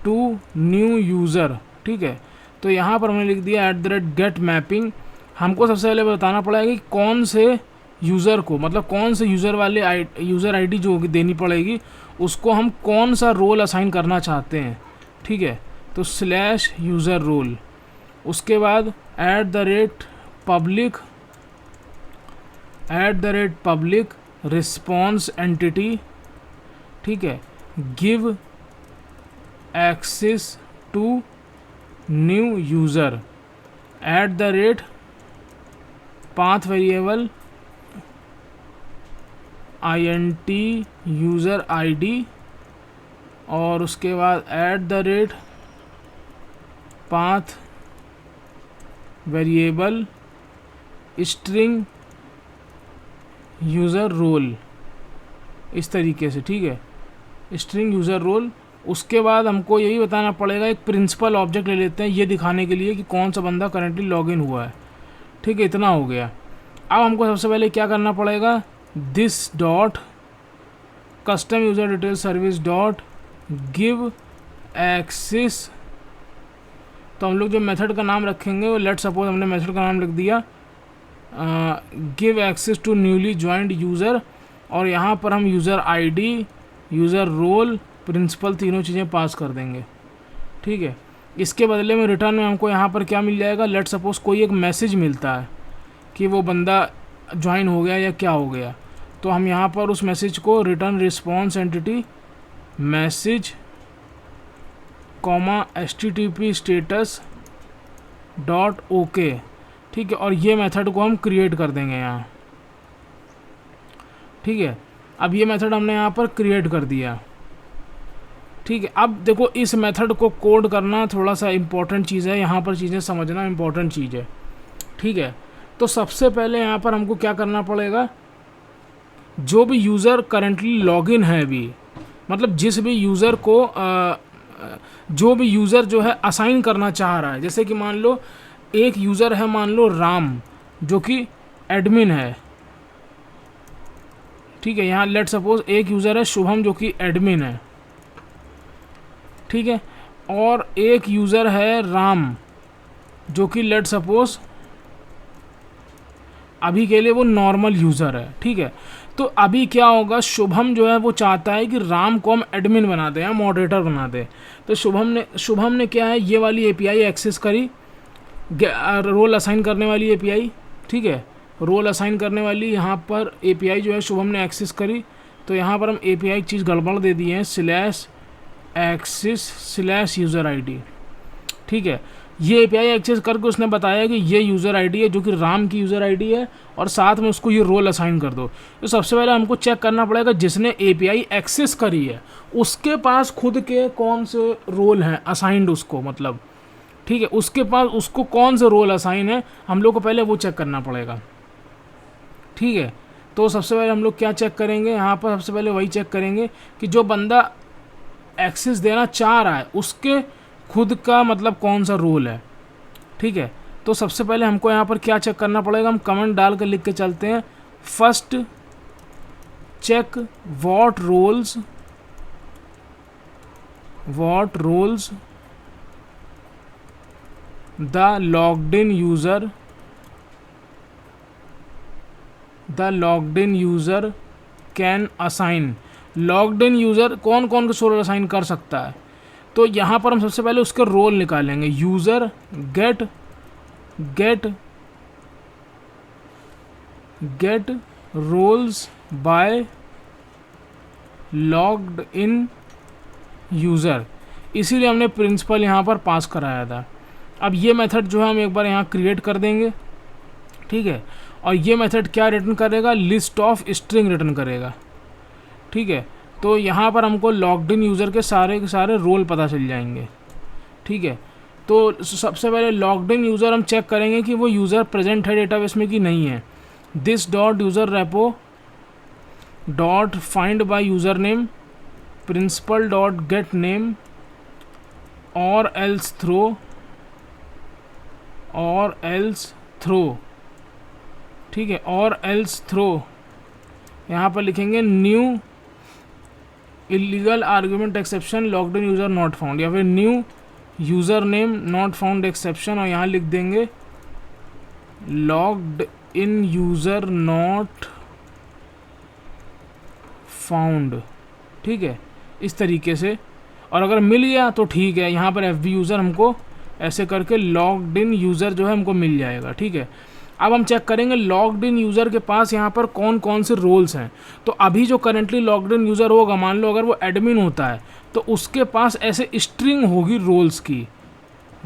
to new user, ठीक है। तो यहाँ पर हमने लिख दिया @get मैपिंग। हमको सबसे पहले बताना पड़ेगा कि कौन से यूज़र को, मतलब कौन से यूज़र वाले यूज़र आईडी जो देनी पड़ेगी उसको हम कौन सा रोल असाइन करना चाहते हैं, ठीक है। तो /यूज़र रोल, उसके बाद @public रिस्पॉन्स एंटिटी, ठीक है। Give access to new user @path variable int user ID, और उसके बाद @path variable string user role, इस तरीके से, ठीक है। String user role. उसके बाद हमको यही बताना पड़ेगा, एक प्रिंसिपल ऑब्जेक्ट ले लेते हैं ये दिखाने के लिए कि कौन सा बंदा करेंटली लॉगिन हुआ है, ठीक है। इतना हो गया। अब हमको सबसे पहले क्या करना पड़ेगा, this dot custom user detail service dot give access. तो हम लोग जो मेथड का नाम रखेंगे वो लेट सपोज हमने मेथड का नाम लिख दिया give access to newly joined user, और यहाँ पर हम user ID, user role, principal तीनों चीज़ें पास कर देंगे, ठीक है। इसके बदले में रिटर्न में हमको यहाँ पर क्या मिल जाएगा, लेट सपोज कोई एक मैसेज मिलता है कि वो बंदा ज्वाइन हो गया या क्या हो गया, तो हम यहाँ पर उस मैसेज को return response entity message HTTP status dot okay, ठीक है। और ये मेथड को हम क्रिएट कर देंगे यहाँ, ठीक है। अब ये मेथड हमने यहाँ पर क्रिएट कर दिया। ठीक है। अब देखो इस मेथड को कोड करना थोड़ा सा इम्पोर्टेंट चीज़ है, यहाँ पर चीज़ें समझना इम्पोर्टेंट चीज़ है। ठीक है, तो सबसे पहले यहाँ पर हमको क्या करना पड़ेगा, जो भी यूज़र करंटली लॉगिन है अभी, मतलब जिस भी यूज़र को जो भी यूज़र जो है असाइन करना चाह रहा है, जैसे कि मान लो एक यूज़र है, मान लो राम जो कि एडमिन है। ठीक है, यहाँ लेट सपोज एक यूज़र है शुभम जो कि एडमिन है। ठीक है, और एक यूज़र है राम जो कि लेट सपोज अभी के लिए वो नॉर्मल यूज़र है। ठीक है, तो अभी क्या होगा, शुभम जो है वो चाहता है कि राम को हम एडमिन बना दें या मॉडरेटर बना दें। तो शुभम ने क्या है, ये वाली एपीआई एक्सेस करी, रोल असाइन करने वाली एपीआई। ठीक है, रोल असाइन करने वाली यहाँ पर एपीआई जो है शुभम ने एक्सेस करी। तो यहाँ पर हम एपीआई चीज़ गड़बड़ दे दी है, /access/user id। ठीक है, ये एपीआई एक्सेस करके उसने बताया कि ये यूज़र आईडी है जो कि राम की यूज़र आईडी है, और साथ में उसको ये रोल असाइन कर दो। तो सबसे पहले हमको चेक करना पड़ेगा जिसने एपीआई एक्सेस करी है उसके पास खुद के कौन से रोल हैं असाइंड उसको, मतलब ठीक है उसके पास उसको कौन से रोल असाइन है, हम लोग को पहले वो चेक करना पड़ेगा। ठीक है, तो सबसे पहले हम लोग क्या चेक करेंगे, यहाँ पर सबसे पहले वही चेक करेंगे कि जो बंदा एक्सेस देना चाह रहा है उसके खुद का मतलब कौन सा रोल है। ठीक है, तो सबसे पहले हमको यहाँ पर क्या चेक करना पड़ेगा, हम कमेंट डाल कर लिख के चलते हैं, first check what roles the logged in user can assign. Logged in user कौन कौन के रोल असाइन कर सकता है, तो यहाँ पर हम सबसे पहले उसके रोल निकालेंगे। User get roles by logged in user, इसीलिए हमने प्रिंसिपल यहाँ पर पास कराया था। अब ये मेथड जो है हम एक बार यहाँ क्रिएट कर देंगे। ठीक है, और ये मेथड क्या रिटर्न करेगा, लिस्ट ऑफ स्ट्रिंग रिटर्न करेगा। ठीक है, तो यहाँ पर हमको लॉग्ड इन यूज़र के सारे रोल पता चल जाएंगे। ठीक है, तो सबसे पहले लॉग्ड इन यूज़र हम चेक करेंगे कि वो यूज़र प्रेजेंट है डेटाबेस में कि नहीं है। This dot user repo dot find by user name principal dot get name और एल्स थ्रो। ठीक है, और एल्स थ्रो यहाँ पर लिखेंगे new illegal argument exception logged in user not found, या फिर new user name not found exception, और यहाँ लिख देंगे logged in user not found. ठीक है, इस तरीके से, और अगर मिल गया तो ठीक है, यहाँ पर एफ यूज़र हमको ऐसे करके लॉग्ड इन यूज़र जो है हमको मिल जाएगा। ठीक है, अब हम चेक करेंगे लॉग्ड इन यूज़र के पास यहाँ पर कौन कौन से रोल्स हैं। तो अभी जो करंटली लॉग्ड इन यूज़र होगा, मान लो अगर वो एडमिन होता है तो उसके पास ऐसे स्ट्रिंग होगी रोल्स की,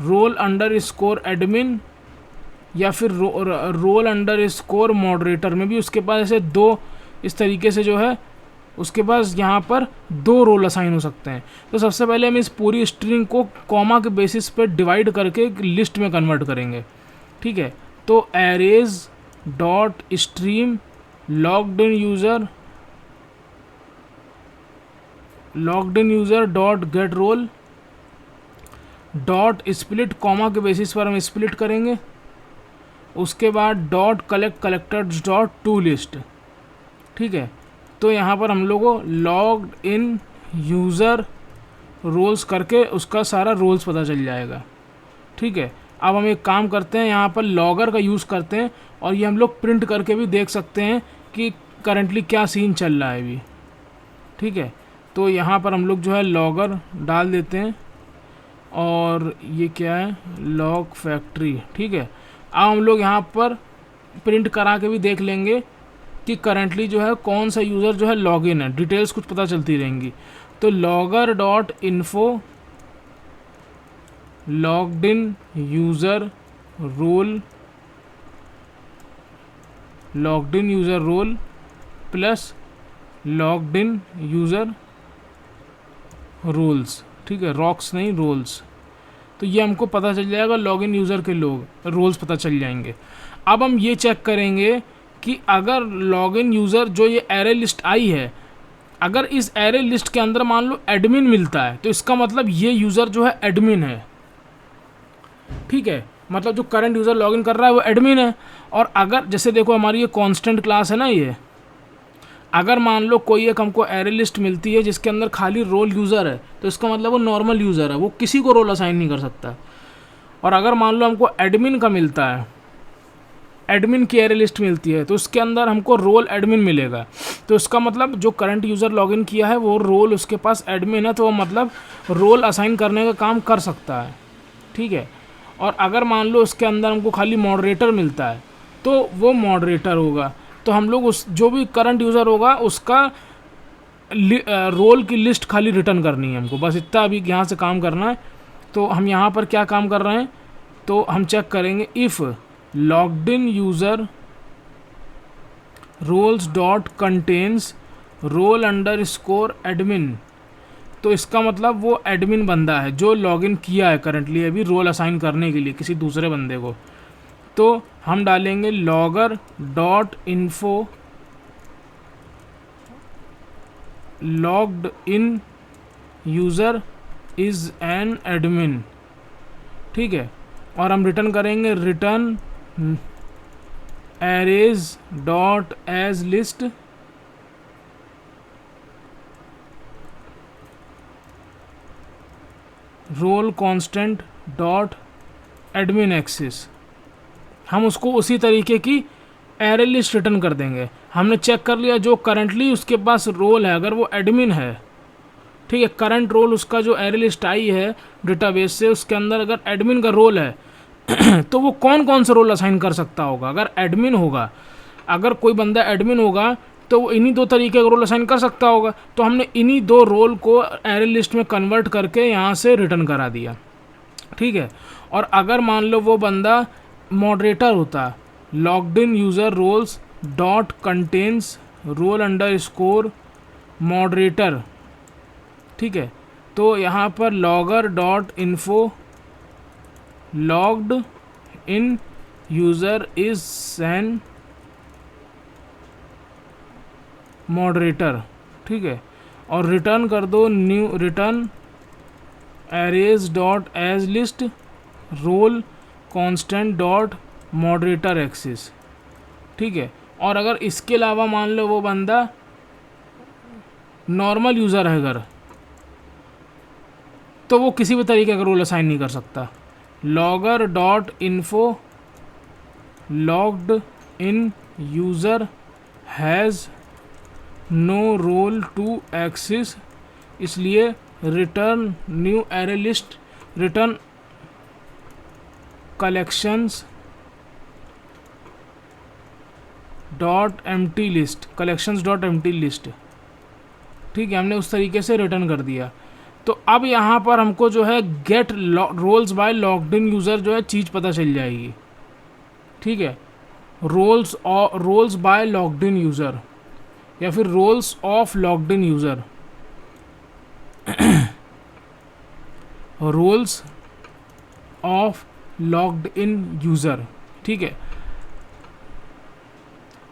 रोल अंडर स्कोर एडमिन, या फिर रोल अंडर स्कोर मॉडरेटर में भी उसके पास ऐसे दो, इस तरीके से जो है उसके पास यहाँ पर दो रोल असाइन हो सकते हैं। तो सबसे पहले हम इस पूरी स्ट्रिंग को कॉमा के बेसिस पे डिवाइड करके एक लिस्ट में कन्वर्ट करेंगे। ठीक है, तो arrays dot stream logged in user dot get role dot split, comma के बेसिस पर हम स्प्लिट करेंगे। उसके बाद dot collectors dot to list. ठीक है, तो यहाँ पर हम लोगों को लॉग्ड इन यूज़र रोल्स करके उसका सारा रोल्स पता चल जाएगा। ठीक है, अब हम एक काम करते हैं, यहाँ पर लॉगर का यूज़ करते हैं, और ये हम लोग प्रिंट करके भी देख सकते हैं कि करंटली क्या सीन चल रहा है अभी। ठीक है, तो यहाँ पर हम लोग जो है लॉगर डाल देते हैं, और ये क्या है, लॉग फैक्ट्री। ठीक है, अब हम लोग यहाँ पर प्रिंट करा के भी देख लेंगे कि करंटली जो है कौन सा यूज़र जो है लॉगिन है, डिटेल्स कुछ पता चलती रहेंगी। तो logger dot info logged in user role plus logged in user roles, ठीक है, रॉक्स नहीं रोल्स। तो ये हमको पता चल जाएगा, लॉगिन यूज़र के रोल्स पता चल जाएंगे। अब हम ये चेक करेंगे कि अगर लॉगिन यूज़र जो ये एरे लिस्ट आई है, अगर इस एरे लिस्ट के अंदर मान लो एडमिन मिलता है, तो इसका मतलब ये यूज़र जो है एडमिन है, ठीक है, मतलब जो करंट यूज़र लॉगिन कर रहा है वो एडमिन है। और अगर जैसे देखो हमारी ये कांस्टेंट क्लास है ना, ये अगर मान लो कोई एक हमको एरे लिस्ट मिलती है जिसके अंदर खाली रोल यूज़र है, तो इसका मतलब वो नॉर्मल यूज़र है, वो किसी को रोल असाइन नहीं कर सकता। और अगर मान लो हमको एडमिन का मिलता है, एडमिन की एरे लिस्ट मिलती है, तो उसके अंदर हमको रोल एडमिन मिलेगा, तो इसका मतलब जो करंट यूज़र लॉगिन किया है वो रोल उसके पास एडमिन है, तो वो मतलब रोल असाइन करने का काम कर सकता है, ठीक है। और अगर मान लो उसके अंदर हमको खाली मॉडरेटर मिलता है, तो वो मॉडरेटर होगा। तो हम लोग उस जो भी करंट यूज़र होगा उसका रोल की लिस्ट खाली रिटर्न करनी है हमको, बस इतना अभी यहाँ से काम करना है। तो हम यहाँ पर क्या काम कर रहे हैं, तो हम चेक करेंगे if logged in user roles dot contains role underscore admin, तो इसका मतलब वो एडमिन बंदा है जो लॉगिन किया है करंटली अभी रोल असाइन करने के लिए किसी दूसरे बंदे को। तो हम डालेंगे logger dot info logged in user is an admin, ठीक है। और हम रिटर्न करेंगे return arrays dot as list role constant dot admin access. हम उसको उसी तरीके की एरे लिस्ट रिटर्न कर देंगे। हमने चेक कर लिया जो करंटली उसके पास रोल है, अगर वो एडमिन है, ठीक है, करंट रोल उसका जो एरे लिस्ट आई है डेटाबेस से, उसके अंदर अगर एडमिन का रोल है तो वो कौन कौन सा रोल असाइन कर सकता होगा। अगर एडमिन होगा, अगर कोई बंदा एडमिन होगा तो वो इन्हीं दो तरीके का रोल असाइन कर सकता होगा। तो हमने इन्हीं दो रोल को एरे लिस्ट में कन्वर्ट करके यहाँ से रिटर्न करा दिया, ठीक है। और अगर मान लो वो बंदा मॉडरेटर होता, logged in user roles dot contains role underscore moderator, ठीक है, तो यहाँ पर logger dot info logged in user is an moderator, ठीक है। और रिटर्न कर दो new return arrays dot as list role constant dot moderator access, ठीक है। और अगर इसके अलावा मान लो वो बंदा नॉर्मल यूज़र है अगर, तो वो किसी भी तरीके का रोल असाइन नहीं कर सकता। Logger dot info logged in user has no role to access, इसलिए return new array list return collections dot empty list collections dot empty list, ठीक है, हमने उस तरीके से रिटर्न कर दिया। तो अब यहाँ पर हमको जो है get roles by logged in user जो है चीज़ पता चल जाएगी, ठीक है। Roles by logged in user या फिर roles of logged in user, roles of logged in user, ठीक है।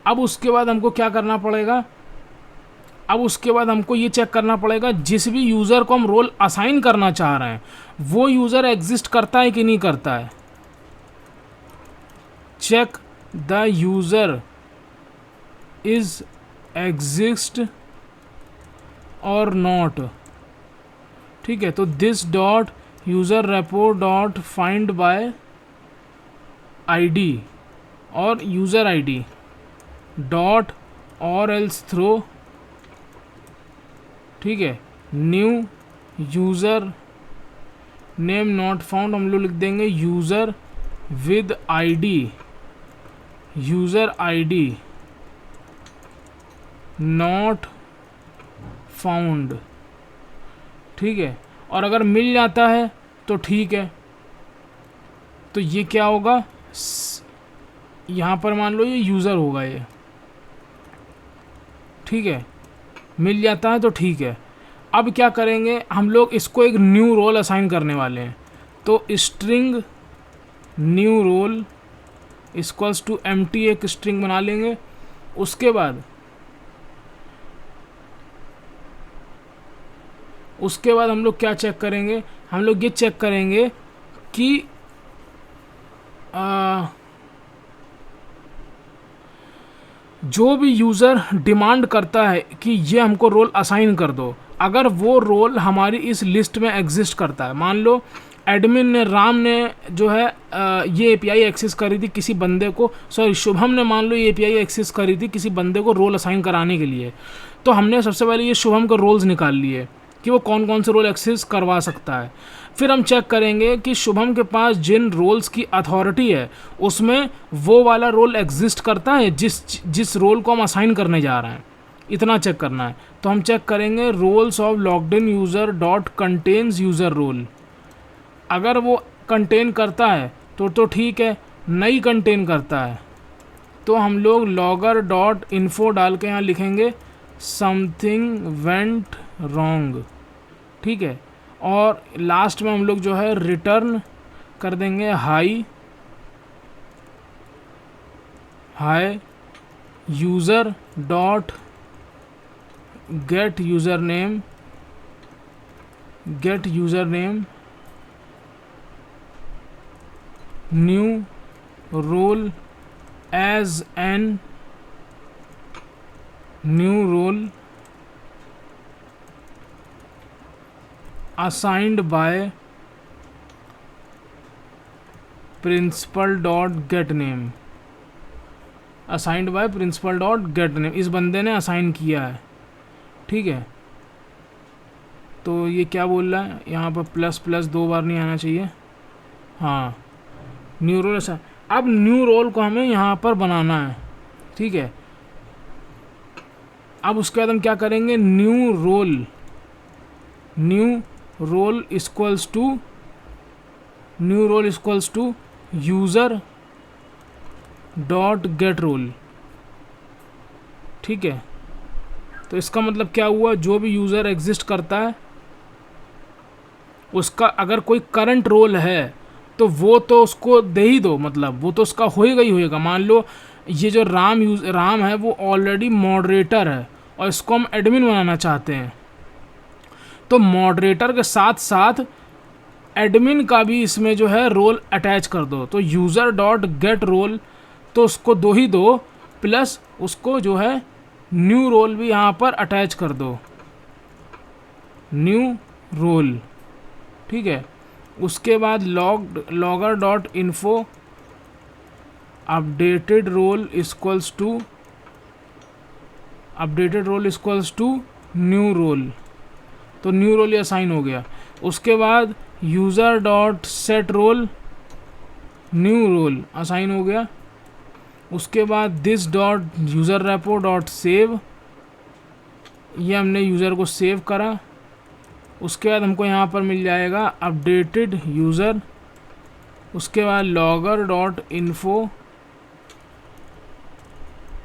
अब उसके बाद हमको क्या करना पड़ेगा, अब उसके बाद हमको ये चेक करना पड़ेगा जिस भी यूज़र को हम रोल असाइन करना चाह रहे हैं वो यूज़र एग्जिस्ट करता है कि नहीं करता है। Check the user is exist or not, ठीक है। तो this dot user repo dot find by ID or user ID dot or else throw, ठीक है, new user name not found, हम लोग लिख देंगे user with ID user ID not found, ठीक है। और अगर मिल जाता है तो ठीक है, तो ये क्या होगा, यहाँ पर मान लो ये यूज़र होगा ये, ठीक है, मिल जाता है तो ठीक है। अब क्या करेंगे, हम लोग इसको एक न्यू रोल असाइन करने वाले हैं। तो string new role equals to empty एक स्ट्रिंग बना लेंगे। उसके बाद हम लोग क्या चेक करेंगे, हम लोग ये चेक करेंगे कि जो भी यूज़र डिमांड करता है कि ये हमको रोल असाइन कर दो, अगर वो रोल हमारी इस लिस्ट में एग्जिस्ट करता है, मान लो एडमिन ने राम ने जो है ये एपीआई एक्सेस करी थी किसी बंदे को, सॉरी शुभम ने मान लो ये एपीआई एक्सेस करी थी किसी बंदे को रोल असाइन कराने के लिए, तो हमने सबसे पहले ये शुभम के रोल्स निकाल लिए कि वो कौन कौन से रोल एक्सेस करवा सकता है। फिर हम चेक करेंगे कि शुभम के पास जिन रोल्स की अथॉरिटी है उसमें वो वाला रोल एग्जिस्ट करता है जिस रोल को हम असाइन करने जा रहे हैं, इतना चेक करना है। तो हम चेक करेंगे roles of logged in user dot contains user role, अगर वो कंटेन करता है तो ठीक है, नहीं कंटेन करता है तो हम लोग लॉगर डॉट इन्फो डाल के यहाँ लिखेंगे समथिंग वेंट रॉन्ग, ठीक है। और लास्ट में हम लोग जो है रिटर्न कर देंगे hi user dot get user name new role as an new role assigned by principal dot get name, assigned by principal dot get name, इस बंदे ने असाइन किया है, ठीक है। तो ये क्या बोल रहा है यहाँ पर, प्लस प्लस 2 बार नहीं आना चाहिए, हाँ न्यू रोल असाइन। अब न्यू रोल को हमें यहाँ पर बनाना है, ठीक है। अब उसके बाद हम क्या करेंगे, new role equals to user dot get role, ठीक है। तो इसका मतलब क्या हुआ, जो भी यूज़र एग्जिस्ट करता है उसका अगर कोई करंट रोल है तो वो तो उसको दे ही दो, मतलब वो तो उसका होएगा ही होएगा। मान लो ये जो राम है वो ऑलरेडी मॉडरेटर है और इसको हम एडमिन बनाना चाहते हैं, तो मॉडरेटर के साथ साथ एडमिन का भी इसमें जो है रोल अटैच कर दो। तो यूज़र डॉट गेट रोल तो उसको दो ही दो, प्लस उसको जो है न्यू रोल भी यहाँ पर अटैच कर दो, न्यू रोल, ठीक है। उसके बाद logger dot info updated role equals to new role, तो न्यू रोल ये असाइन हो गया। उसके बाद user dot set role new role assign हो गया। उसके बाद this dot user repo dot save, ये हमने यूज़र को सेव करा। उसके बाद हमको यहाँ पर मिल जाएगा अपडेटेड यूज़र। उसके बाद logger dot info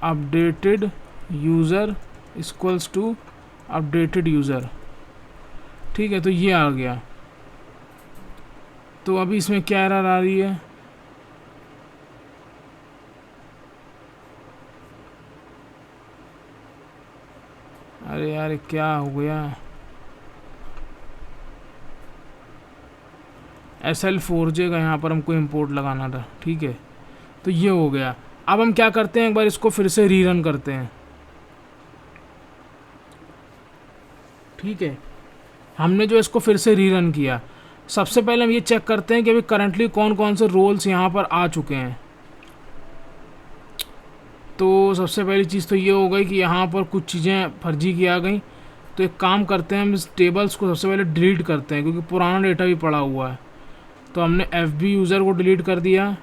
updated user equals to updated user, ठीक है। तो ये आ गया। तो अभी इसमें क्या एरर आ रही है, अरे यार क्या हो गया, SL4J का यहाँ पर हमको इंपोर्ट लगाना था, ठीक है। तो ये हो गया। अब हम क्या करते हैं, एक बार इसको फिर से रीरन करते हैं, ठीक है। हमने जो इसको फिर से रीरन किया, सबसे पहले हम ये चेक करते हैं कि अभी करंटली कौन कौन से रोल्स यहाँ पर आ चुके हैं। तो सबसे पहली चीज़ तो ये हो गई कि यहाँ पर कुछ चीज़ें फर्जी की आ गई। तो एक काम करते हैं, हम इस टेबल्स को सबसे पहले डिलीट करते हैं क्योंकि पुराना डेटा भी पड़ा हुआ है। तो हमने FB यूज़र को डिलीट कर दिया,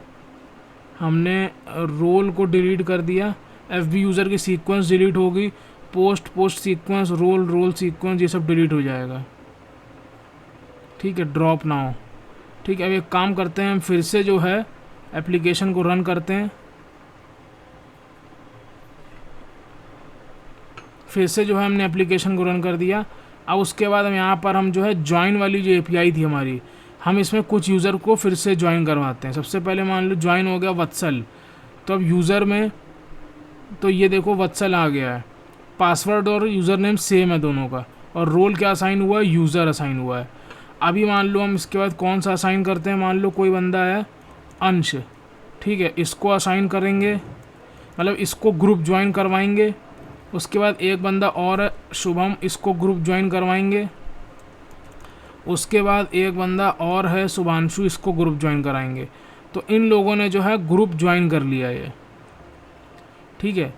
हमने रोल को डिलीट कर दिया, FB यूज़र की सीक्वेंस डिलीट होगी, पोस्ट सीक्वेंस, रोल सीक्वेंस, ये सब डिलीट हो जाएगा, ठीक है। ड्रॉप नाउ, ठीक है। अब एक काम करते हैं, हम फिर से जो है एप्लीकेशन को रन करते हैं। फिर से जो है हमने एप्लीकेशन को रन कर दिया। अब उसके बाद हम यहाँ पर हम जो है ज्वाइन वाली जो API थी हमारी, हम इसमें कुछ यूज़र को फिर से ज्वाइन करवाते हैं। सबसे पहले मान लो ज्वाइन हो गया वत्सल, तो अब यूज़र में तो ये देखो वत्सल आ गया है, पासवर्ड और यूज़र नेम सेम है दोनों का, और रोल क्या असाइन हुआ है, यूज़र असाइन हुआ है। अभी मान लो हम इसके बाद कौन सा असाइन करते हैं, मान लो कोई बंदा है अंश, ठीक है, इसको असाइन करेंगे, मतलब इसको ग्रुप ज्वाइन करवाएंगे। उसके बाद एक बंदा और है शुभम, इसको ग्रुप ज्वाइन करवाएंगे। उसके बाद एक बंदा और है शुभांशु, इसको ग्रुप ज्वाइन कराएंगे। तो इन लोगों ने जो है ग्रुप ज्वाइन कर लिया है, ठीक है।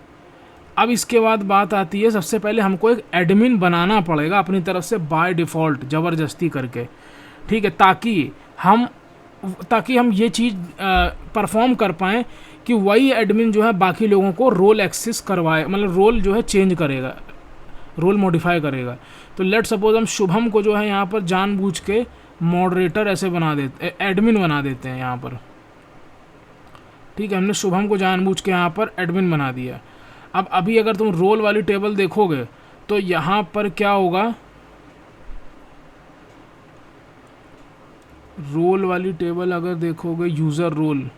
अब इसके बाद बात आती है, सबसे पहले हमको एक एडमिन बनाना पड़ेगा अपनी तरफ से बाय डिफ़ॉल्ट ज़बरदस्ती करके, ठीक है, ताकि हम ये चीज़ परफॉर्म कर पाएँ कि वही एडमिन जो है बाकी लोगों को रोल एक्सेस करवाए, मतलब रोल जो है चेंज करेगा, रोल मॉडिफाई करेगा। तो लेट सपोज हम शुभम को जो है यहाँ पर जानबूझ के मॉडरेटर ऐसे बना देते, एडमिन बना देते हैं यहाँ पर, ठीक है। हमने शुभम को जानबूझ के यहाँ पर एडमिन बना दिया। अब अभी अगर तुम रोल वाली टेबल देखोगे तो यहाँ पर क्या होगा, रोल वाली टेबल अगर देखोगे, यूज़र रोल,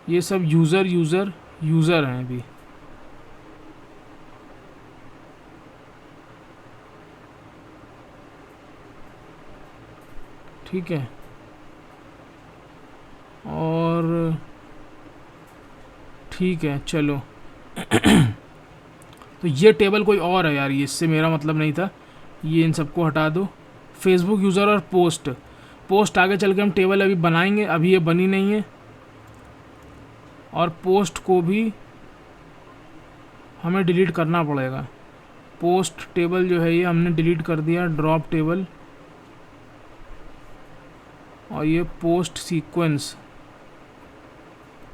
ये सब यूज़र हैं अभी, ठीक है। और ठीक है चलो तो ये टेबल कोई और है यार, ये इससे मेरा मतलब नहीं था, ये इन सबको हटा दो। फेसबुक यूज़र और पोस्ट आगे चल के हम टेबल अभी बनाएंगे, अभी ये बनी नहीं है। और पोस्ट को भी हमें डिलीट करना पड़ेगा। पोस्ट टेबल जो है ये हमने डिलीट कर दिया, ड्रॉप टेबल। और ये पोस्ट सीक्वेंस,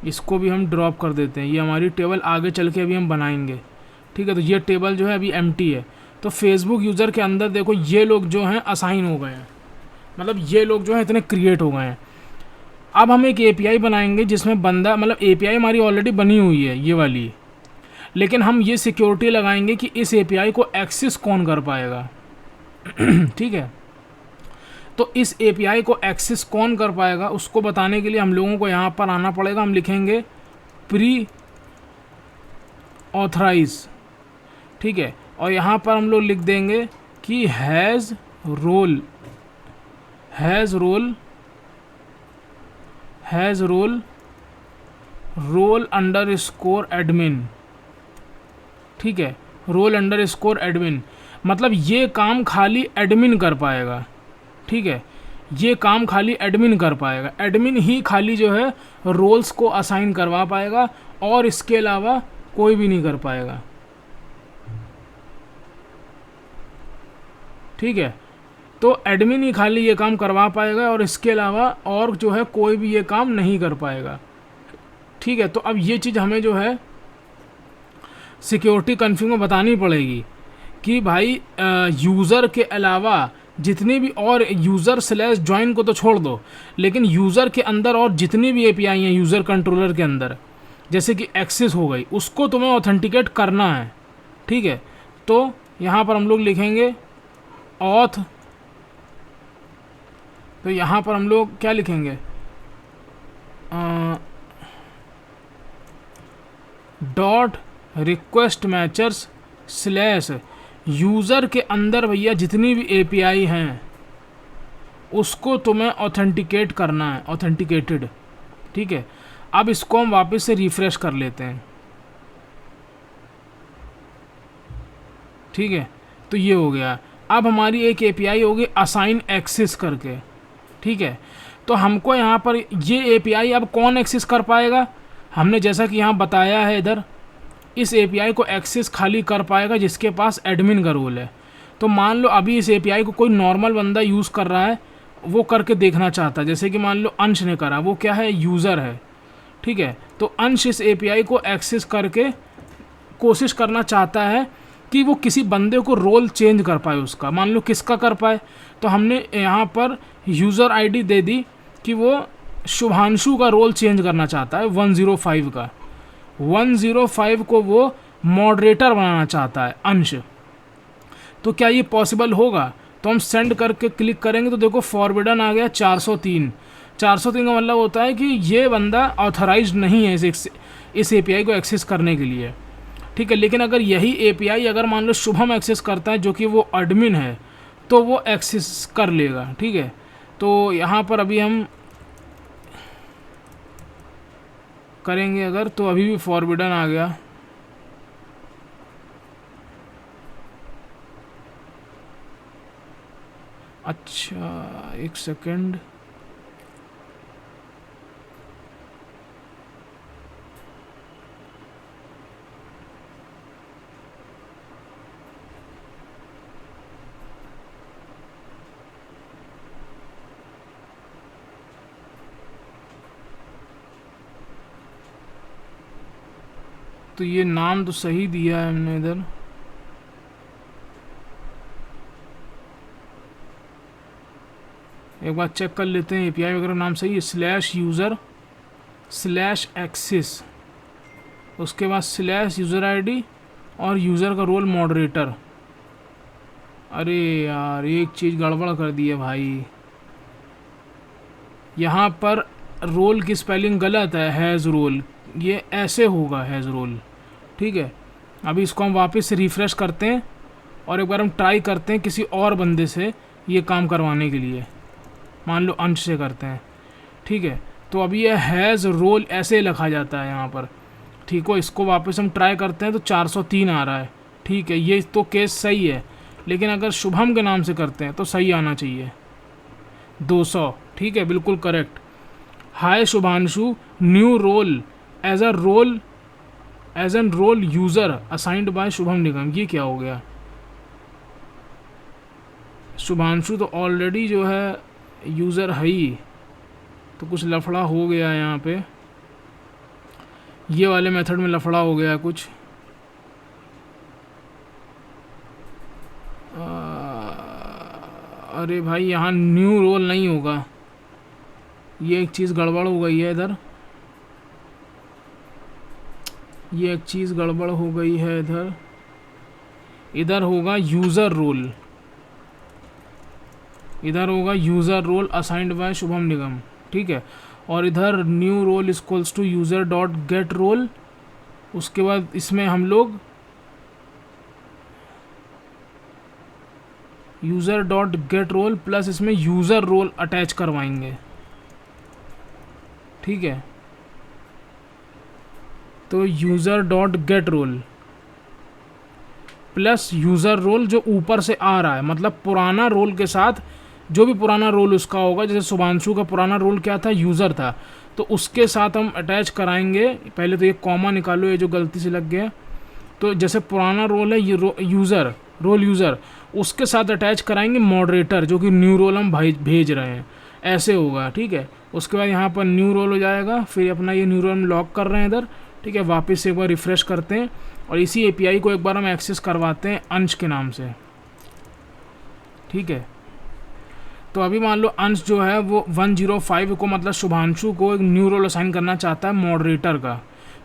इसको भी हम ड्रॉप कर देते हैं। ये हमारी टेबल आगे चल के अभी हम बनाएंगे, ठीक है। तो ये टेबल जो है अभी एम्प्टी है। तो फेसबुक यूज़र के अंदर देखो ये लोग जो हैं असाइन हो गए हैं, मतलब ये लोग जो हैं इतने क्रिएट हो गए हैं। अब हम एक API बनाएंगे जिसमें बंदा, मतलब API हमारी ऑलरेडी बनी हुई है ये वाली, लेकिन हम ये सिक्योरिटी लगाएंगे कि इस API को एक्सेस कौन कर पाएगा ठीक है। तो इस API को एक्सेस कौन कर पाएगा उसको बताने के लिए हम लोगों को यहाँ पर आना पड़ेगा। हम लिखेंगे प्री ऑथराइज, ठीक है। और यहाँ पर हम लोग लिख देंगे कि हैज़ रोल अंडरस्कोर एडमिन, ठीक है, रोल अंडरस्कोर एडमिन, मतलब ये काम खाली एडमिन कर पाएगा, ठीक है। ये काम खाली एडमिन कर पाएगा, एडमिन ही खाली जो है रोल्स को असाइन करवा पाएगा, और इसके अलावा कोई भी नहीं कर पाएगा, ठीक है। तो एडमिन ही खाली ये काम करवा पाएगा, और इसके अलावा और जो है कोई भी ये काम नहीं कर पाएगा, ठीक है। तो अब ये चीज़ हमें जो है सिक्योरिटी कन्फिग में बतानी पड़ेगी कि भाई यूज़र के अलावा जितनी भी और यूज़र स्लैश ज्वाइन को तो छोड़ दो, लेकिन यूज़र के अंदर और जितनी भी API हैं यूज़र कंट्रोलर के अंदर, जैसे कि एक्सेस हो गई, उसको तुम्हें ऑथेंटिकेट करना है, ठीक है। तो यहाँ पर हम लोग लिखेंगे ऑथ, तो यहाँ पर हम लोग क्या लिखेंगे, dot request matures slash user के अंदर भैया जितनी भी API हैं उसको तुम्हें ऑथेंटिकेट करना है, ऑथेंटिकेटेड, ठीक है। अब इसको हम वापस से रिफ़्रेश कर लेते हैं, ठीक है। तो ये हो गया। अब हमारी एक API होगी असाइन एक्सेस करके, ठीक है। तो हमको यहाँ पर ये API अब कौन एक्सेस कर पाएगा, हमने जैसा कि यहाँ बताया है इधर, इस API को एक्सेस खाली कर पाएगा जिसके पास एडमिन का रोल है। तो मान लो अभी इस API को कोई नॉर्मल बंदा यूज़ कर रहा है, वो करके देखना चाहता है, जैसे कि मान लो अंश ने करा, वो क्या है, यूज़र है, ठीक है। तो अंश इस API को एक्सेस करके कोशिश करना चाहता है कि वो किसी बंदे को रोल चेंज कर पाए उसका, मान लो किसका कर पाए। तो हमने यहाँ पर यूज़र ID दे दी कि वो शुभांशु का रोल चेंज करना चाहता है 105 का, 105 को वो मॉडरेटर बनाना चाहता है अंश। तो क्या ये पॉसिबल होगा? तो हम सेंड करके क्लिक करेंगे तो देखो फॉरवर्डन आ गया 403। 403 का मतलब होता है कि ये बंदा ऑथराइज्ड नहीं है इस एपीआई को एक्सेस करने के लिए, ठीक है। लेकिन अगर यही एपीआई अगर मान लो शुभम एक्सेस करता है जो कि वो एडमिन है, तो वो एक्सेस कर लेगा, ठीक है। तो यहाँ पर अभी हम करेंगे अगर, तो अभी भी फॉरवर्डन आ गया। अच्छा एक सेकंड, तो ये नाम तो सही दिया है हमने इधर। एक बार चेक कर लेते हैं एपीआई वगैरह नाम सही है, /user/access, उसके बाद /user ID और यूज़र का रोल मॉडरेटर। अरे यार एक चीज़ गड़बड़ कर दी है भाई, यहाँ पर रोल की स्पेलिंग गलत है, हैज़ रोल, ये ऐसे होगा हैज़ रोल, ठीक है। अभी इसको हम वापस रिफ़्रेश करते हैं और एक बार हम ट्राई करते हैं किसी और बंदे से ये काम करवाने के लिए, मान लो अंश से करते हैं, ठीक है। तो अभी ये हैज़ रोल ऐसे लिखा जाता है यहाँ पर, ठीक हो। इसको वापस हम ट्राई करते हैं तो 403 आ रहा है, ठीक है। ये तो केस सही है, लेकिन अगर शुभम के नाम से करते हैं तो सही आना चाहिए 200, ठीक है, बिल्कुल correct. Hi Shubhanshu, new role as an role user assigned by Shubham Nigam. ये क्या हो गया? शुभांशु तो ऑलरेडी जो है यूज़र है ही, तो कुछ लफड़ा हो गया यहाँ पे, ये वाले मेथड में लफड़ा हो गया कुछ। अरे भाई यहाँ न्यू रोल नहीं होगा, ये एक चीज़ गड़बड़ हो गई है इधर, ये एक चीज़ गड़बड़ हो गई है इधर। इधर होगा यूज़र रोल, इधर होगा user role assigned by Shubham Nigam, ठीक है। और इधर new role equals to user dot get role, उसके बाद इसमें हम लोग user dot get role plus इसमें यूज़र रोल अटैच करवाएंगे, ठीक है। तो user dot get role plus user role जो ऊपर से आ रहा है, मतलब पुराना रोल के साथ जो भी पुराना रोल उसका होगा, जैसे शुभांशु का पुराना रोल क्या था, यूज़र था, तो उसके साथ हम अटैच कराएंगे। पहले तो ये कॉमा निकालो, ये जो गलती से लग गया। तो जैसे पुराना रोल है यूज़र, रोल यूज़र, उसके साथ अटैच कराएंगे मॉडरेटर, जो कि न्यू रोल हम भेज रहे हैं, ऐसे होगा, ठीक है। उसके बाद यहाँ पर न्यू रोल हो जाएगा, फिर अपना ये न्यू रोल हम लॉक कर रहे हैं इधर, ठीक है। वापस से एक बार रिफ़्रेश करते हैं और इसी एपीआई को एक बार हम एक्सेस करवाते हैं अंश के नाम से, ठीक है। तो अभी मान लो अंश जो है वो 105 को, मतलब शुभांशु को एक न्यू रोल असाइन करना चाहता है मॉडरेटर का,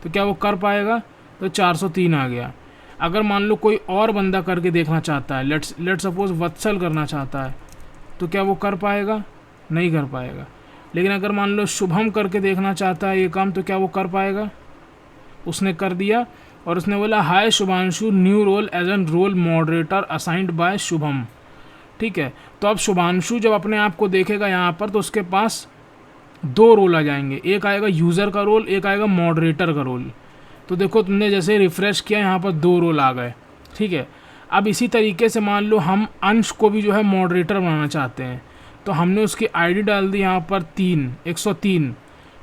तो क्या वो कर पाएगा? तो 403 आ गया। अगर मान लो कोई और बंदा करके देखना चाहता है, लेट सपोज वत्सल करना चाहता है, तो क्या वो कर पाएगा? नहीं कर पाएगा। लेकिन अगर मान लो शुभम करके देखना चाहता है ये काम, तो क्या वो कर पाएगा? उसने कर दिया और उसने बोला hi Shubhanshu, new role as an role moderator assigned by Shubham, ठीक है। तो अब शुभांशु जब अपने आप को देखेगा यहाँ पर, तो उसके पास दो रोल आ जाएंगे, एक आएगा यूज़र का रोल, एक आएगा मॉडरेटर का रोल। तो देखो तुमने जैसे रिफ़्रेश किया, यहाँ पर दो रोल आ गए, ठीक है। अब इसी तरीके से मान लो हम अंश को भी जो है मॉडरेटर बनाना चाहते हैं, तो हमने उसकी आईडी डाल दी यहाँ पर 103,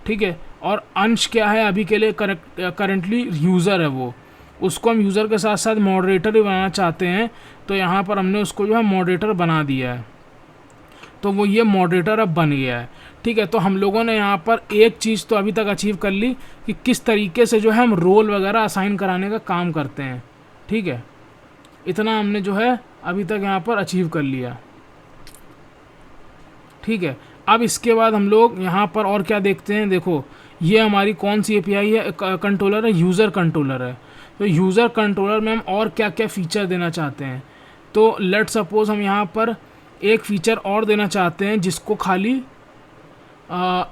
ठीक है। और अंश क्या है अभी के लिए, करेंटली यूज़र है वो, उसको हम यूज़र के साथ साथ मॉडरेटर भी बनाना चाहते हैं, तो यहाँ पर हमने उसको जो है मॉडरेटर बना दिया है, तो वो ये मॉडरेटर अब बन गया है, ठीक है। तो हम लोगों ने यहाँ पर एक चीज़ तो अभी तक अचीव कर ली कि किस तरीके से जो है हम रोल वगैरह असाइन कराने का काम करते हैं, ठीक है। इतना हमने जो है अभी तक यहाँ पर अचीव कर लिया, ठीक है। अब इसके बाद हम लोग यहाँ पर और क्या देखते हैं, देखो ये हमारी कौन सी एपीआई है, कंट्रोलर है, यूज़र कंट्रोलर है। तो यूज़र कंट्रोलर में हम और क्या क्या फ़ीचर देना चाहते हैं, तो लेट सपोज हम यहाँ पर एक फ़ीचर और देना चाहते हैं जिसको खाली